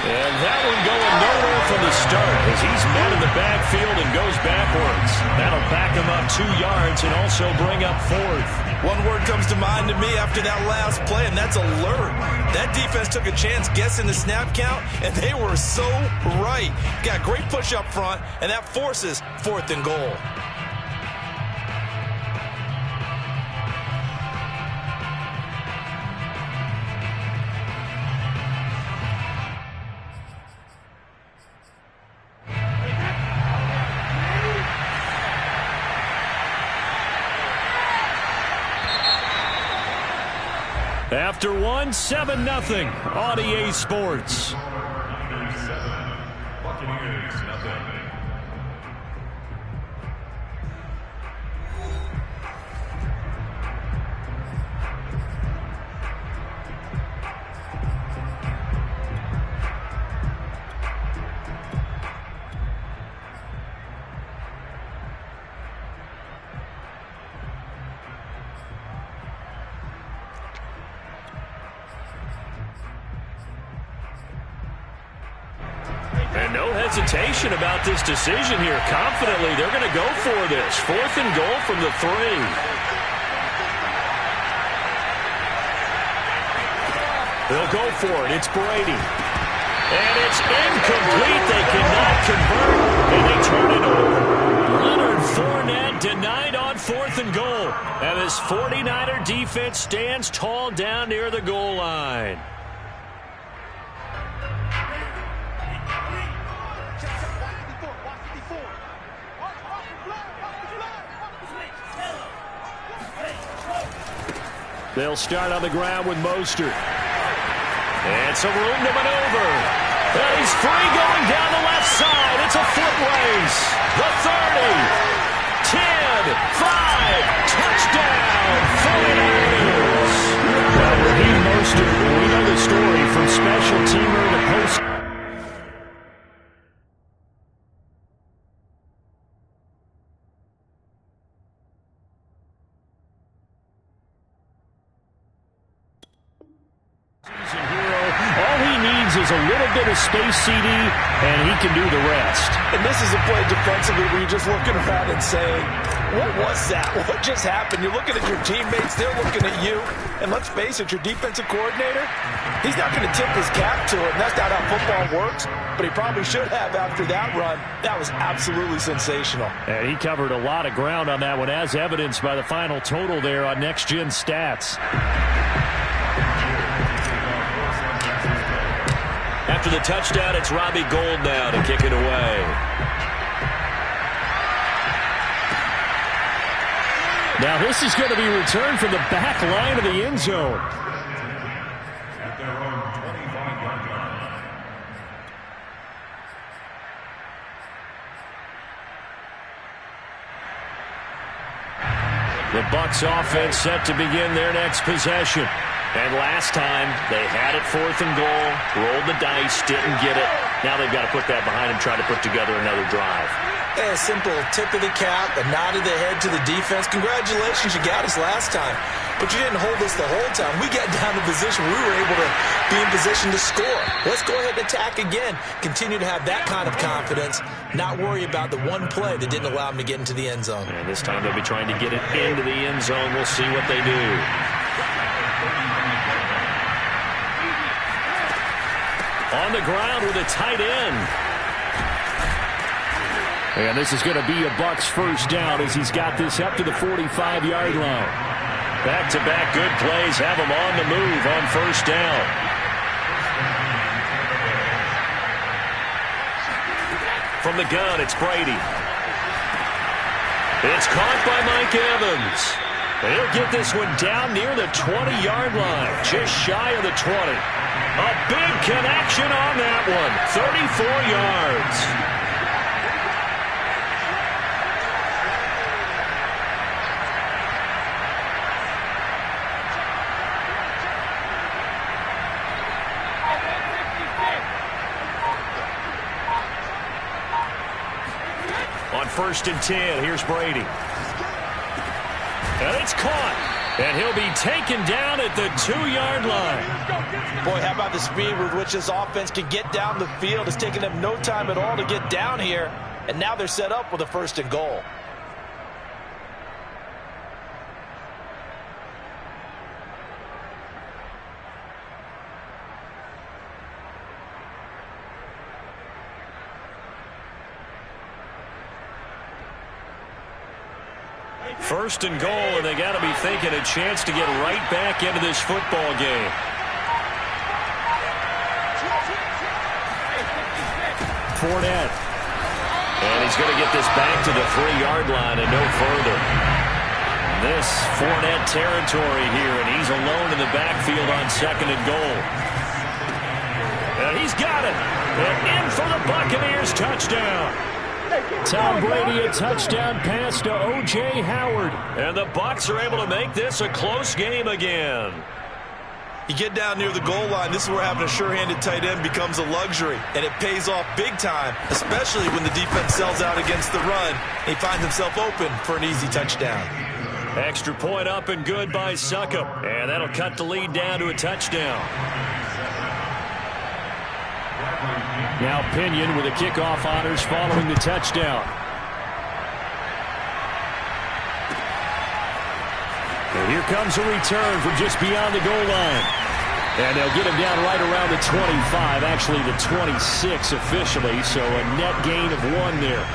Speaker 2: And that one going nowhere from the start as he's met in the backfield and goes backwards. That'll back him up 2 yards and also bring up 4th.
Speaker 5: One word comes to mind to me after that last play, and that's alert. That defense took a chance guessing the snap count, and they were so right. Got great push up front, and that forces 4th and goal.
Speaker 2: After 7-0 on EA Sports.
Speaker 3: Buccaneers, nothing.
Speaker 2: And no hesitation about this decision here. Confidently, they're going to go for this. 4th and goal from the 3. They'll go for it. It's Brady. And it's incomplete. They cannot convert, and they turn it over. Leonard Fournette denied on 4th and goal. And this 49er defense stands tall down near the goal line. They'll start on the ground with Mostert. And some room to maneuver. And he's free going down the left side. It's a foot race. The 30. 10. 5. Touchdown. 49ers. Well, Raheem Mostert, we know the story from special teamer to post. Is a little bit of space, CD, and he can do the rest.
Speaker 5: And this is a play defensively where you're just looking around and saying, what was that? What just happened? You're looking at your teammates. They're looking at you. And let's face it, your defensive coordinator, he's not going to tip his cap to it. And that's not how football works. But he probably should have after that run. That was absolutely sensational.
Speaker 2: And he covered a lot of ground on that one, as evidenced by the final total there on Next Gen Stats. After the touchdown, it's Robbie Gould now to kick it away. Now this is going to be returned from the back line of the end zone.
Speaker 3: At their own 25-yard line.
Speaker 2: The Bucs offense set to begin their next possession. And last time, they had it 4th and goal, rolled the dice, didn't get it. Now they've got to put that behind them, try to put together another drive.
Speaker 5: A simple tip of the cap, a nod of the head to the defense. Congratulations, you got us last time. But you didn't hold us the whole time. We got down to position. We were able to be in position to score. Let's go ahead and attack again. Continue to have that kind of confidence. Not worry about the one play that didn't allow them to get into the end zone.
Speaker 2: And this time they'll be trying to get it into the end zone. We'll see what they do. On the ground with a tight end. And this is going to be a Bucs first down as he's got this up to the 45-yard line. Back-to-back good plays have him on the move on first down. From the gun, it's Brady. It's caught by Mike Evans. He'll get this one down near the 20-yard line, just shy of the 20. A big connection on that one, 34 yards. On 1st and 10, here's Brady. And it's caught. And he'll be taken down at the 2-yard line.
Speaker 1: Boy, how about the speed with which this offense can get down the field? It's taken them no time at all to get down here, and now they're set up with a 1st and goal.
Speaker 2: First and goal, and they got to be thinking a chance to get right back into this football game. Fournette. And he's going to get this back to the 3-yard line and no further. This Fournette territory here, and he's alone in the backfield on 2nd and goal. And he's got it. And in for the Buccaneers touchdown. Tom Brady, a touchdown pass to O.J. Howard. And the Bucs are able to make this a close game again.
Speaker 5: You get down near the goal line, this is where having a sure-handed tight end becomes a luxury, and it pays off big time, especially when the defense sells out against the run. He finds himself open for an easy touchdown.
Speaker 2: Extra point up and good by Succop. And that'll cut the lead down to a touchdown. Now Pinion with the kickoff honors following the touchdown. And here comes a return from just beyond the goal line. And they'll get him down right around the 25, actually the 26 officially, so a net gain of 1 there.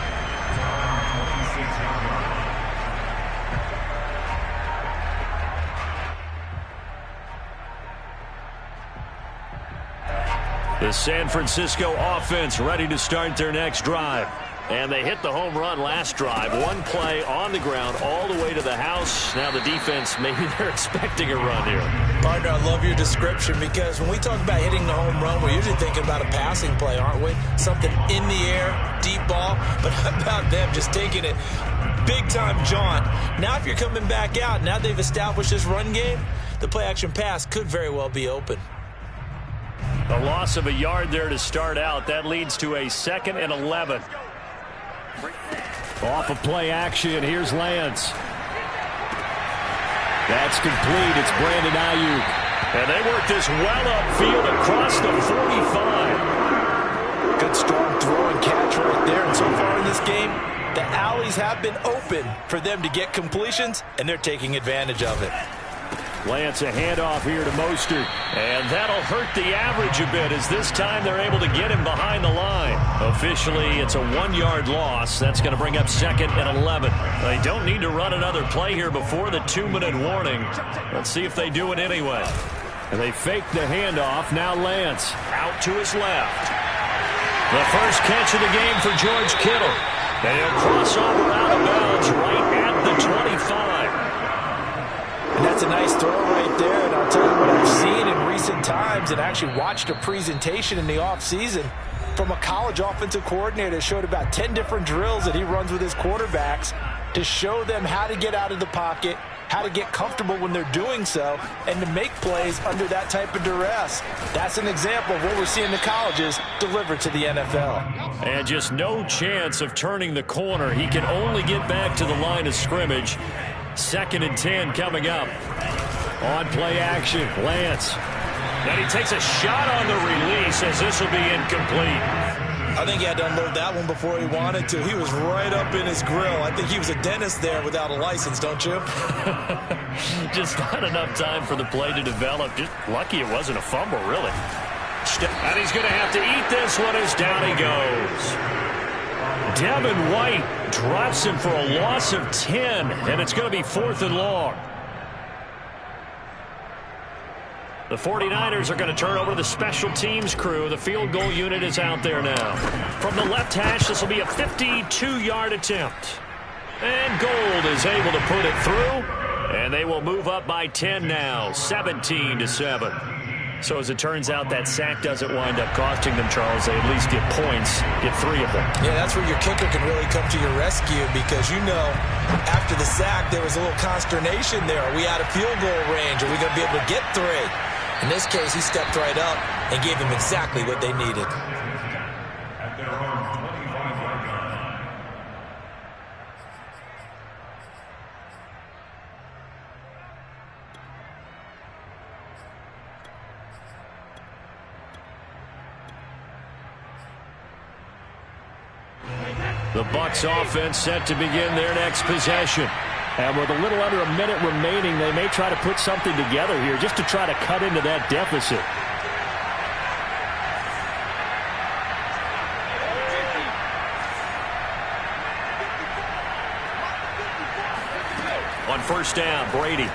Speaker 2: The San Francisco offense ready to start their next drive. And they hit the home run last drive. 1 play on the ground all the way to the house. Now the defense, maybe they're expecting a run here.
Speaker 1: Partner, I love your description because when we talk about hitting the home run, we're usually thinking about a passing play, aren't we? Something in the air, deep ball. But how about them just taking it big-time jaunt? Now if you're coming back out, now they've established this run game, the play-action pass could very well be open.
Speaker 2: A loss of a yard there to start out. That leads to a 2nd and 11. Off of play action, here's Lance. That's complete. It's Brandon Ayuk. And they work this well upfield across the 45.
Speaker 1: Good strong throw and catch right there. And so far in this game, the alleys have been open for them to get completions, and they're taking advantage of it.
Speaker 2: Lance, a handoff here to Mostert. And that'll hurt the average a bit as this time they're able to get him behind the line. Officially, it's a 1-yard loss. That's going to bring up 2nd and 11. They don't need to run another play here before the 2-minute warning. Let's see if they do it anyway. And they fake the handoff. Now Lance out to his left. The first catch of the game for George Kittle. And he'll cross over out of bounds right at the 25.
Speaker 1: And that's a nice throw right there. And I'll tell you what I've seen in recent times and actually watched a presentation in the offseason from a college offensive coordinator that showed about 10 different drills that he runs with his quarterbacks to show them how to get out of the pocket, how to get comfortable when they're doing so, and to make plays under that type of duress. That's an example of what we're seeing the colleges deliver to the NFL.
Speaker 2: And just no chance of turning the corner. He can only get back to the line of scrimmage. 2nd and 10 coming up. On play action, Lance. And he takes a shot on the release as this will be incomplete.
Speaker 5: I think he had to unload that one before he wanted to. He was right up in his grill. I think he was a dentist there without a license, don't you?
Speaker 2: Just not enough time for the play to develop. Just lucky it wasn't a fumble, really. And he's going to have to eat this one as down he goes. Devin White drops him for a loss of 10, and it's going to be 4th and long. The 49ers are going to turn over to the special teams crew. The field goal unit is out there now. From the left hash, this will be a 52-yard attempt. And Gold is able to put it through, and they will move up by 10 now, 17-7. So as it turns out, that sack doesn't wind up costing them, Charles. They at least get points, get 3 of them.
Speaker 5: Yeah, that's where your kicker can really come to your rescue because, you know, after the sack, there was a little consternation there. Are we out of field goal range? Are we going to be able to get 3? In this case, he stepped right up and gave them exactly what they needed.
Speaker 3: At their own 25-yard line.
Speaker 2: The Bucs offense set to begin their next possession. And with a little under a minute remaining, they may try to put something together here just to try to cut into that deficit. On first down, Brady.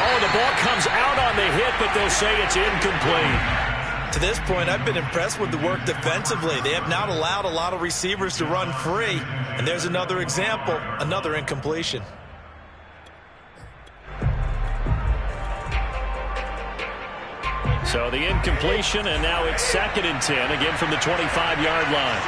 Speaker 2: Oh, the ball comes out on the hit, but they'll say it's incomplete.
Speaker 5: To this point, I've been impressed with the work defensively. They have not allowed a lot of receivers to run free. And there's another example, another incompletion.
Speaker 2: So the incompletion, and now it's 2nd and 10, again from the 25-yard line.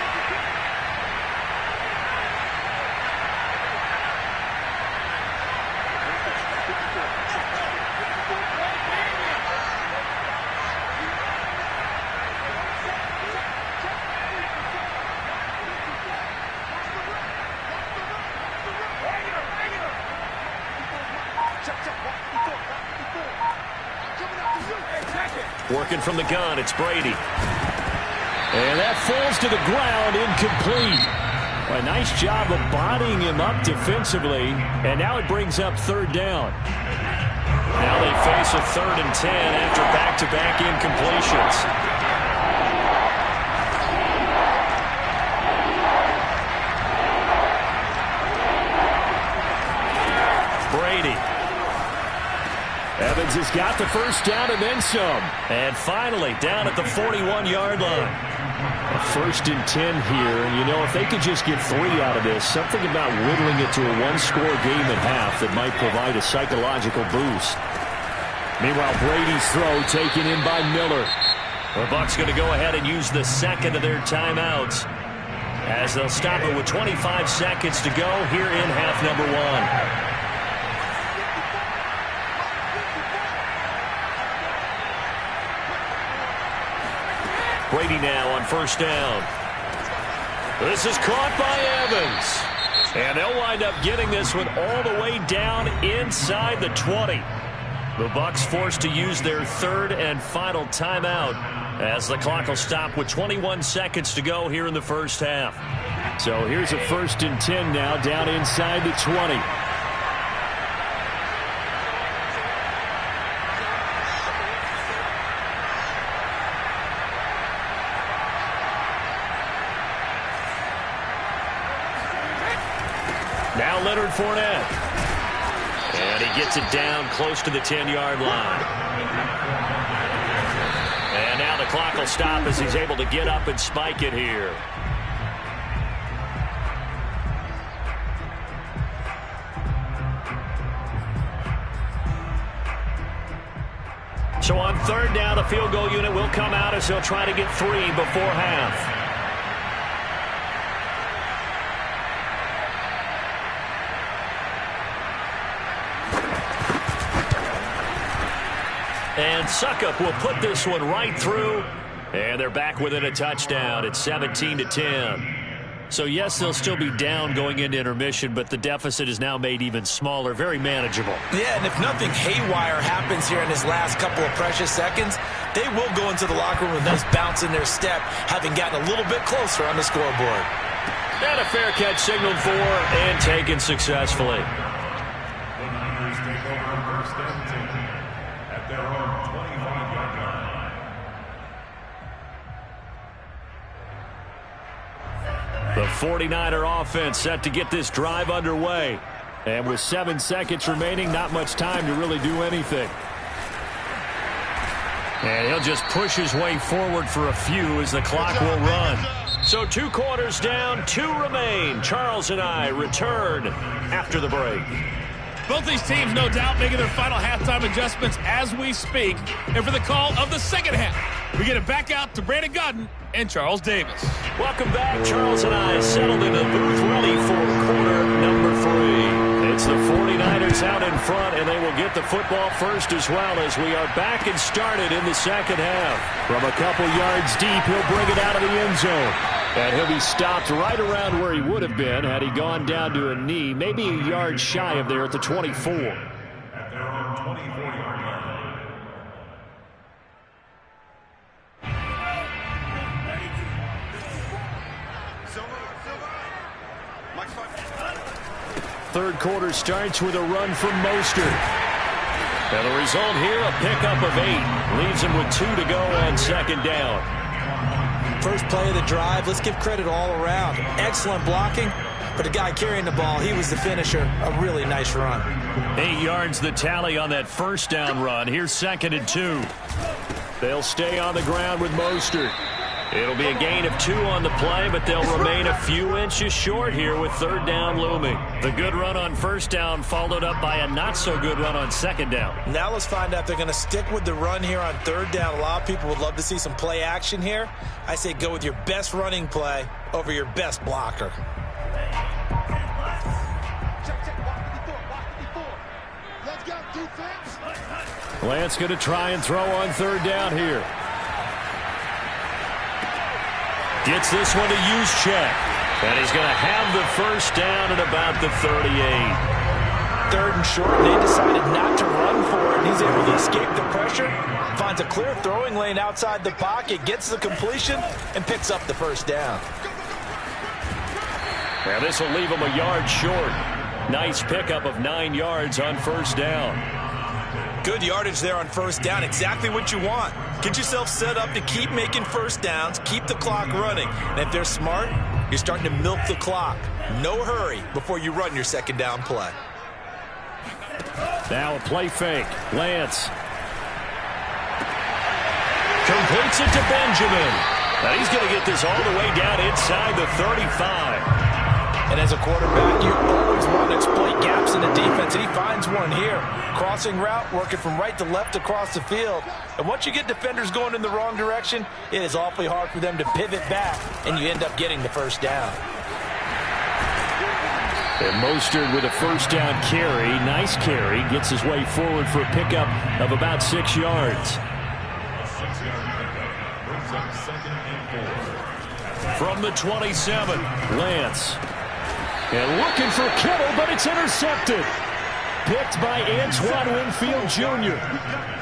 Speaker 2: Working from the gun, it's Brady. And that falls to the ground, incomplete. A nice job of bodying him up defensively, and now it brings up 3rd down. Now they face a 3rd and 10 after back-to-back incompletions. Brady. Evans has got the first down and then some. And finally, down at the 41-yard line. A 1st and 10 here. And, you know, if they could just get 3 out of this, something about whittling it to a one-score game at half that might provide a psychological boost. Meanwhile, Brady's throw taken in by Miller. The Bucs going to go ahead and use the 2nd of their timeouts as they'll stop it with 25 seconds to go here in half number 1. Brady now on first down. This is caught by Evans. And they'll wind up getting this one all the way down inside the 20. The Bucs forced to use their 3rd and final timeout as the clock will stop with 21 seconds to go here in the first half. So here's a 1st and 10 now down inside the 20. Now Leonard Fournette. And he gets it down close to the 10-yard line. And now the clock will stop as he's able to get up and spike it here. So on 3rd down, the field goal unit will come out as they'll try to get 3 before half. And Suckup will put this one right through. And they're back within a touchdown. It's 17-10. So, yes, they'll still be down going into intermission, but the deficit is now made even smaller, very manageable.
Speaker 5: Yeah, and if nothing haywire happens here in his last couple of precious seconds, they will go into the locker room with a nice bounce in their step, having gotten a little bit closer on the scoreboard.
Speaker 2: And a fair catch signaled for and taken successfully.
Speaker 3: The Niners take over first and 10 at their own 25-yard line.
Speaker 2: The 49er offense set to get this drive underway. And with 7 seconds remaining, not much time to really do anything. And he'll just push his way forward for a few as the clock will run. So 2 quarters down, 2 remain. Charles and I return after the break.
Speaker 4: Both these teams, no doubt, making their final halftime adjustments as we speak. And for the call of the second half, we get it back out to Brandon Godden and Charles Davis.
Speaker 2: Welcome back. Charles and I settled in the booth ready for quarter number 3. It's the 49ers out in front, and they will get the football first as well as we are back and started in the second half. From a couple yards deep, he'll bring it out of the end zone. And he'll be stopped right around where he would have been had he gone down to a knee, maybe a yard shy of there at the 24.
Speaker 3: At their own 24-yard line.
Speaker 2: Third quarter starts with a run from Mostert. And the result here, a pickup of 8. Leaves him with 2 to go on second down.
Speaker 5: First play of the drive, let's give credit all around. Excellent blocking, but the guy carrying the ball, he was the finisher. A really nice run.
Speaker 2: 8 yards the tally on that first down run. Here's 2nd and 2. They'll stay on the ground with Mostert. It'll be a gain of 2 on the play, but they'll remain a few inches short here with third down looming. The good run on first down followed up by a not-so-good run on second down.
Speaker 5: Now let's find out if they're going to stick with the run here on third down. A lot of people would love to see some play action here. I say go with your best running play over your best blocker.
Speaker 2: Lance going to try and throw on third down here. Gets this one to Juszczyk. And he's going to have the first down at about the 38.
Speaker 5: Third and short, and they decided not to run for it. He's able to escape the pressure, finds a clear throwing lane outside the pocket, gets the completion, and picks up the first down.
Speaker 2: Now this will leave him a yard short. Nice pickup of 9 yards on first down.
Speaker 5: Good yardage there on first down. Exactly what you want. Get yourself set up to keep making first downs, keep the clock running. And if they're smart, you're starting to milk the clock. No hurry before you run your second down play.
Speaker 2: Now a play fake. Lance completes it to Benjamin. Now he's going to get this all the way down inside the 35.
Speaker 5: And as a quarterback, you always want to exploit gaps in the defense, and he finds one here. Crossing route, working from right to left across the field. And once you get defenders going in the wrong direction, it is awfully hard for them to pivot back, and you end up getting the first down.
Speaker 2: And Mostert with a first down carry. Nice carry. Gets his way forward for a pickup of about 6 yards. From the 27, Lance. And looking for Kittle, but it's intercepted. Picked by Antoine Winfield Jr.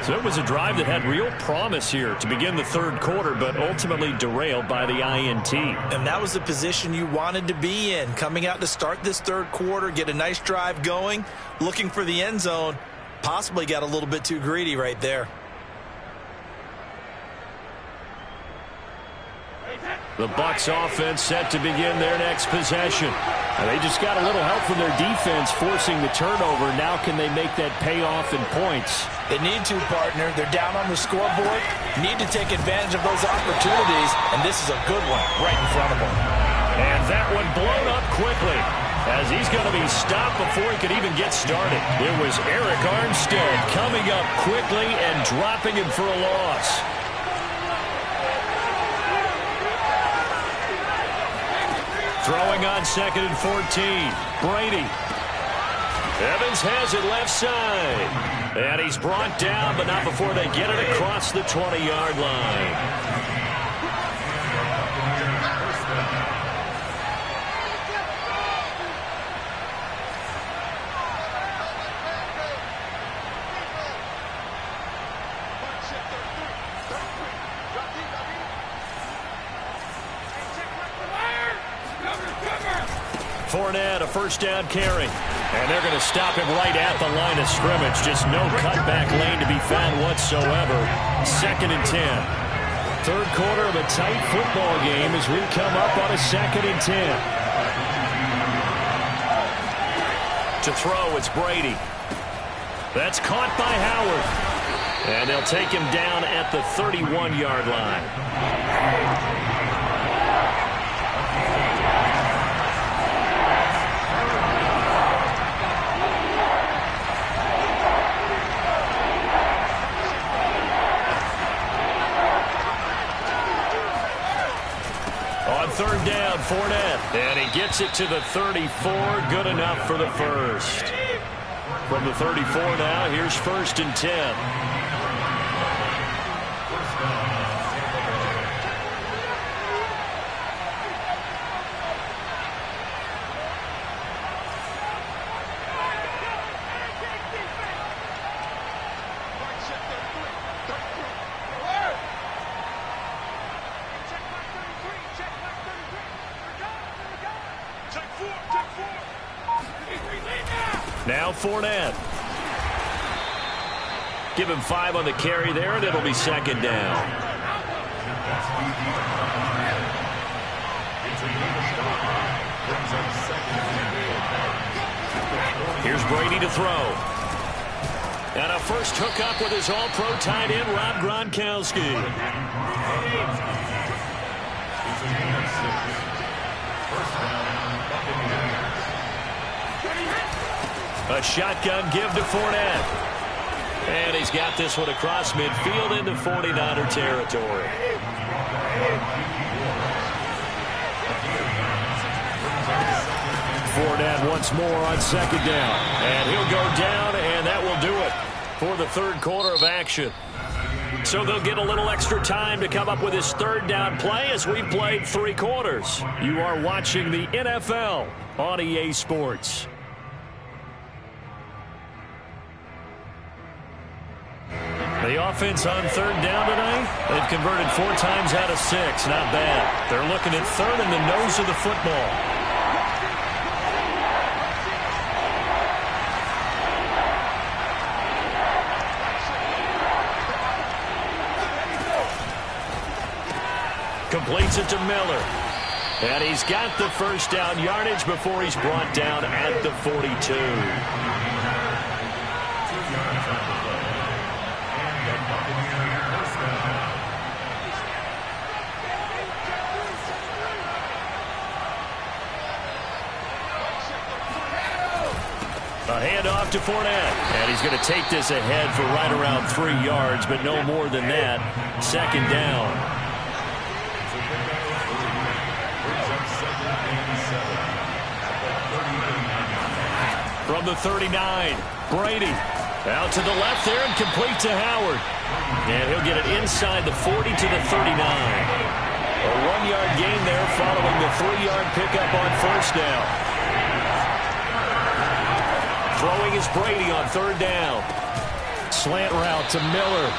Speaker 2: So it was a drive that had real promise here to begin the third quarter, but ultimately derailed by the INT.
Speaker 5: And that was the position you wanted to be in. Coming out to start this third quarter, get a nice drive going, looking for the end zone. Possibly got a little bit too greedy right there.
Speaker 2: The Bucs offense set to begin their next possession. And they just got a little help from their defense forcing the turnover. Now can they make that pay off in points?
Speaker 5: They need to, partner. They're down on the scoreboard. Need to take advantage of those opportunities. And this is a good one right in front of them.
Speaker 2: And that one blown up quickly as he's going to be stopped before he could even get started. It was Eric Armstead coming up quickly and dropping him for a loss. Throwing on 2nd and 14. Brady. Evans has it left side. And he's brought down, but not before they get it across the 20-yard line. Fournette, a first down carry. And they're going to stop him right at the line of scrimmage. Just no cutback lane to be found whatsoever. 2nd and 10. Third quarter of a tight football game as we come up on a 2nd and 10. To throw, it's Brady. That's caught by Howard. And they'll take him down at the 31-yard line. Third down, Fournette. And he gets it to the 34. Good enough for the first. From the 34 now, here's 1st and 10. Now Fournette. Give him 5 on the carry there, and it'll be second down. Here's Brady to throw. And a first hookup with his all-pro tight end, Rob Gronkowski. A shotgun give to Fournette. And he's got this one across midfield into 49er territory. Fournette once more on second down. And he'll go down, and that will do it for the third quarter of action. So they'll get a little extra time to come up with his third down play as we've played 3 quarters. You are watching the NFL on EA Sports. The offense on third down tonight, they've converted 4 times out of 6. Not bad. They're looking at third in the nose of the football. Completes it to Miller. And he's got the first down yardage before he's brought down at the 42. A handoff to Fournette. And he's going to take this ahead for right around 3 yards, but no more than that. Second down. From the 39, Brady out to the left there and complete to Howard. And he'll get it inside the 40 to the 39. A 1-yard gain there following the 3-yard pickup on first down. Throwing is Brady on third down. Slant route to Miller.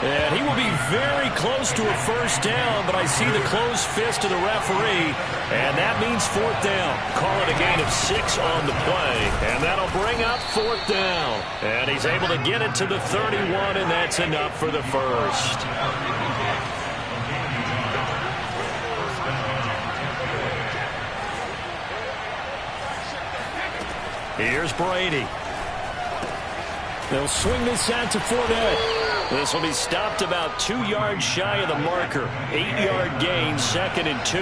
Speaker 2: And he will be very close to a first down, but I see the closed fist of the referee, and that means 4th down. Call it a gain of 6 on the play, and that'll bring up 4th down. And he's able to get it to the 31, and that's enough for the first. Here's Brady. They'll swing this out to Fournette. This will be stopped about 2 yards shy of the marker. 8-yard gain, 2nd and 2.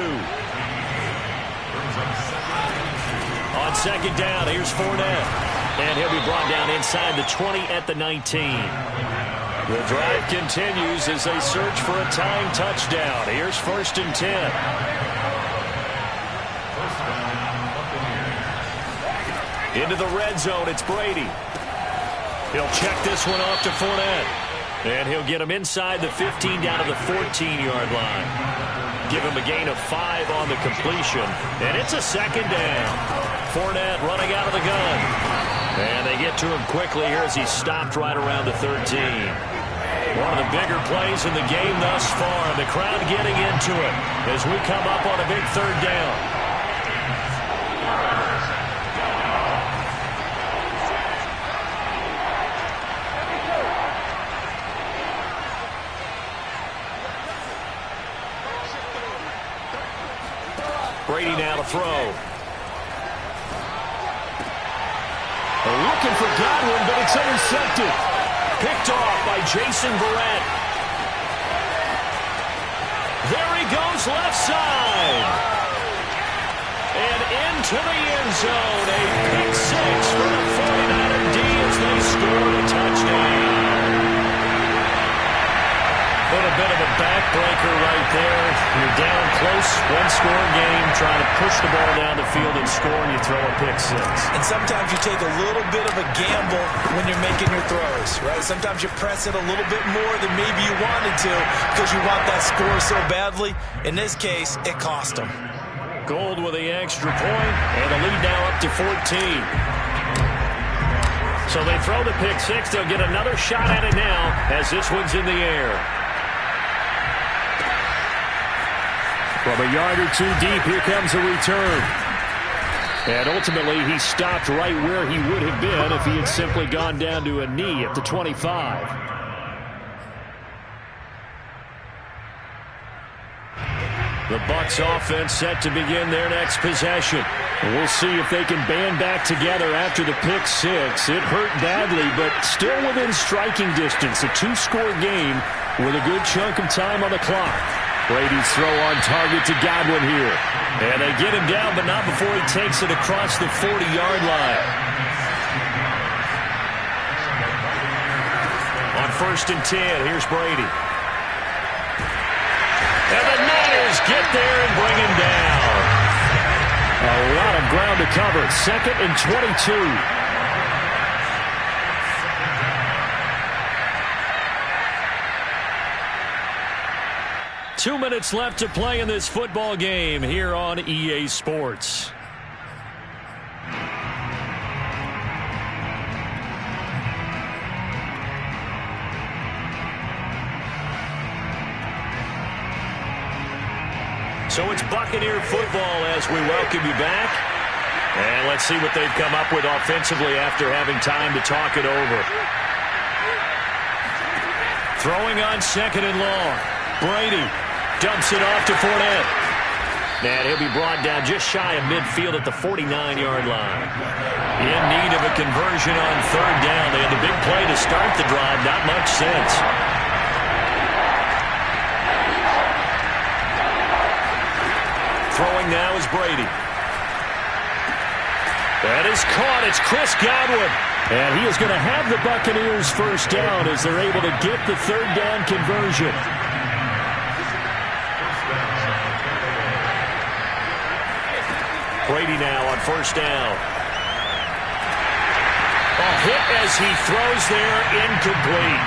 Speaker 2: On second down, here's Fournette. And he'll be brought down inside the 20 at the 19. The drive continues as they search for a tying touchdown. Here's 1st and 10. Into the red zone, it's Brady. He'll check this one off to Fournette. And he'll get him inside the 15 down to the 14-yard line. Give him a gain of 5 on the completion. And it's a second down. Fournette running out of the gun. And they get to him quickly here as he's stopped right around the 13. One of the bigger plays in the game thus far. The crowd getting into it as we come up on a big third down. Brady now to throw. Looking for Godwin, but it's intercepted. Picked off by Jason Verrett. There he goes, left side. And into the end zone. A pick 6 for the 49er D as they score a touchdown. A little bit of a backbreaker right there. You're down close, 1-score game, trying to push the ball down the field and score, and you throw a pick 6.
Speaker 5: And sometimes you take a little bit of a gamble when you're making your throws, right? Sometimes you press it a little bit more than maybe you wanted to because you want that score so badly. In this case, it cost them.
Speaker 2: Gold with the extra point, and the lead now up to 14. So they throw the pick 6. They'll get another shot at it now as this one's in the air. From a yard or 2 deep, here comes a return. And ultimately, he stopped right where he would have been if he had simply gone down to a knee at the 25. The Bucs offense set to begin their next possession. We'll see if they can band back together after the pick six. It hurt badly, but still within striking distance. A two-score game with a good chunk of time on the clock. Brady's throw on target to Godwin here. And they get him down, but not before he takes it across the 40-yard line. On 1st and 10, here's Brady. And the Niners get there and bring him down. A lot of ground to cover. 2nd and 22. 2 minutes left to play in this football game here on EA Sports. So it's Buccaneer football as we welcome you back. And let's see what they've come up with offensively after having time to talk it over. Throwing on 2nd and long. Brady dumps it off to Fournette. And he'll be brought down just shy of midfield at the 49-yard line. In need of a conversion on 3rd down. They had the big play to start the drive. Not much sense. Throwing now is Brady. That is caught. It's Chris Godwin. And he is going to have the Buccaneers first down as they're able to get the 3rd down conversion. Brady now on 1st down. A hit as he throws there, incomplete.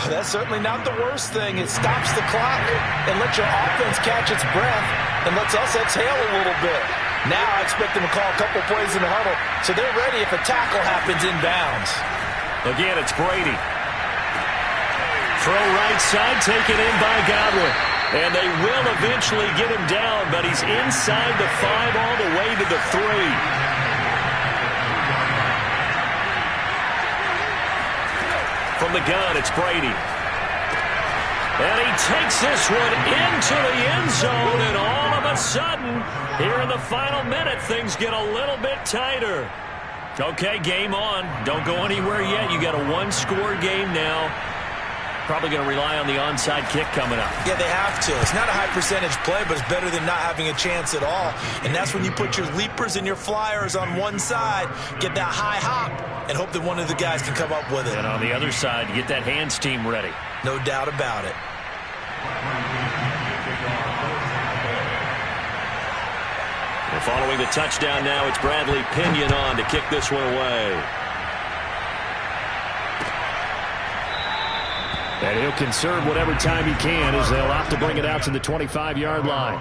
Speaker 5: That's certainly not the worst thing. It stops the clock and lets your offense catch its breath and lets us exhale a little bit. Now I expect them to call a couple plays in the huddle so they're ready if a tackle happens inbounds.
Speaker 2: Again, it's Brady. Throw right side, taken in by Godwin. And they will eventually get him down, but he's inside the 5 all the way to the 3. From the gun, it's Brady. And he takes this one into the end zone, and all of a sudden, here in the final minute, things get a little bit tighter. Okay, game on. Don't go anywhere yet. You got a one-score game now. Probably going to rely on the onside kick coming up.
Speaker 5: Yeah, they have to. It's not a high percentage play, but it's better than not having a chance at all. And that's when you put your leapers and your flyers on one side, get that high hop, and hope that one of the guys can come up with it.
Speaker 2: And on the other side, you get that hands team ready.
Speaker 5: No doubt about it.
Speaker 2: We're following the touchdown now. It's Bradley Pinion on to kick this one away. And he'll conserve whatever time he can as they'll opt to bring it out to the 25-yard line.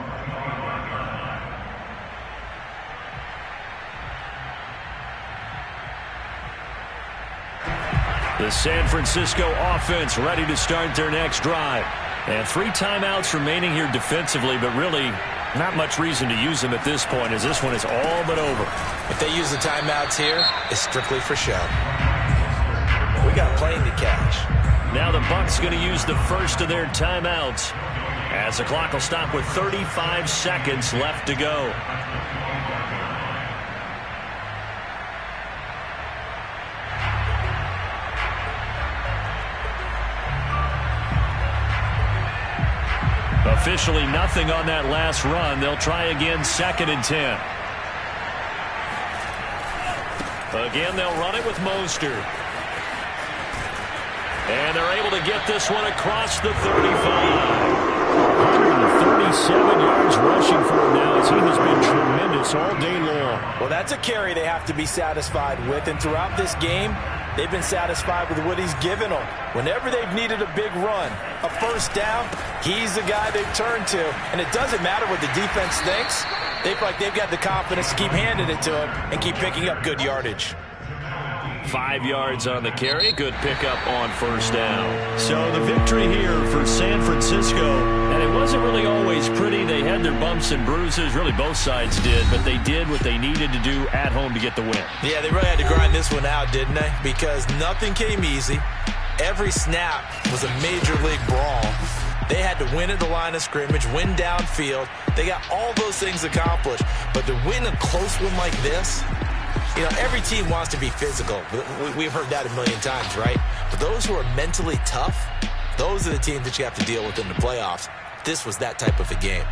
Speaker 2: The San Francisco offense ready to start their next drive. And 3 timeouts remaining here defensively, but really not much reason to use them at this point as this one is all but over.
Speaker 5: If they use the timeouts here, it's strictly for show. We got a plane to catch.
Speaker 2: Now the Bucs going to use the first of their timeouts as the clock will stop with 35 seconds left to go. Officially nothing on that last run. They'll try again 2nd and 10. Again, they'll run it with Mostert. And they're able to get this one across the 35. 137 yards rushing for him now as he has been tremendous all day long.
Speaker 5: Well, that's a carry they have to be satisfied with. And throughout this game, they've been satisfied with what he's given them. Whenever they've needed a big run, a first down, he's the guy they've turned to. And it doesn't matter what the defense thinks. They feel like they've got the confidence to keep handing it to him and keep picking up good yardage.
Speaker 2: 5 yards on the carry. Good pickup on first down. So the victory here for San Francisco. And it wasn't really always pretty. They had their bumps and bruises. Really, both sides did. But they did what they needed to do at home to get the win.
Speaker 5: Yeah, they really had to grind this one out, didn't they? Because nothing came easy. Every snap was a major league brawl. They had to win at the line of scrimmage, win downfield. They got all those things accomplished. But to win a close one like this, you know, every team wants to be physical. We've heard that a million times, right? But those who are mentally tough, those are the teams that you have to deal with in the playoffs. This was that type of a game.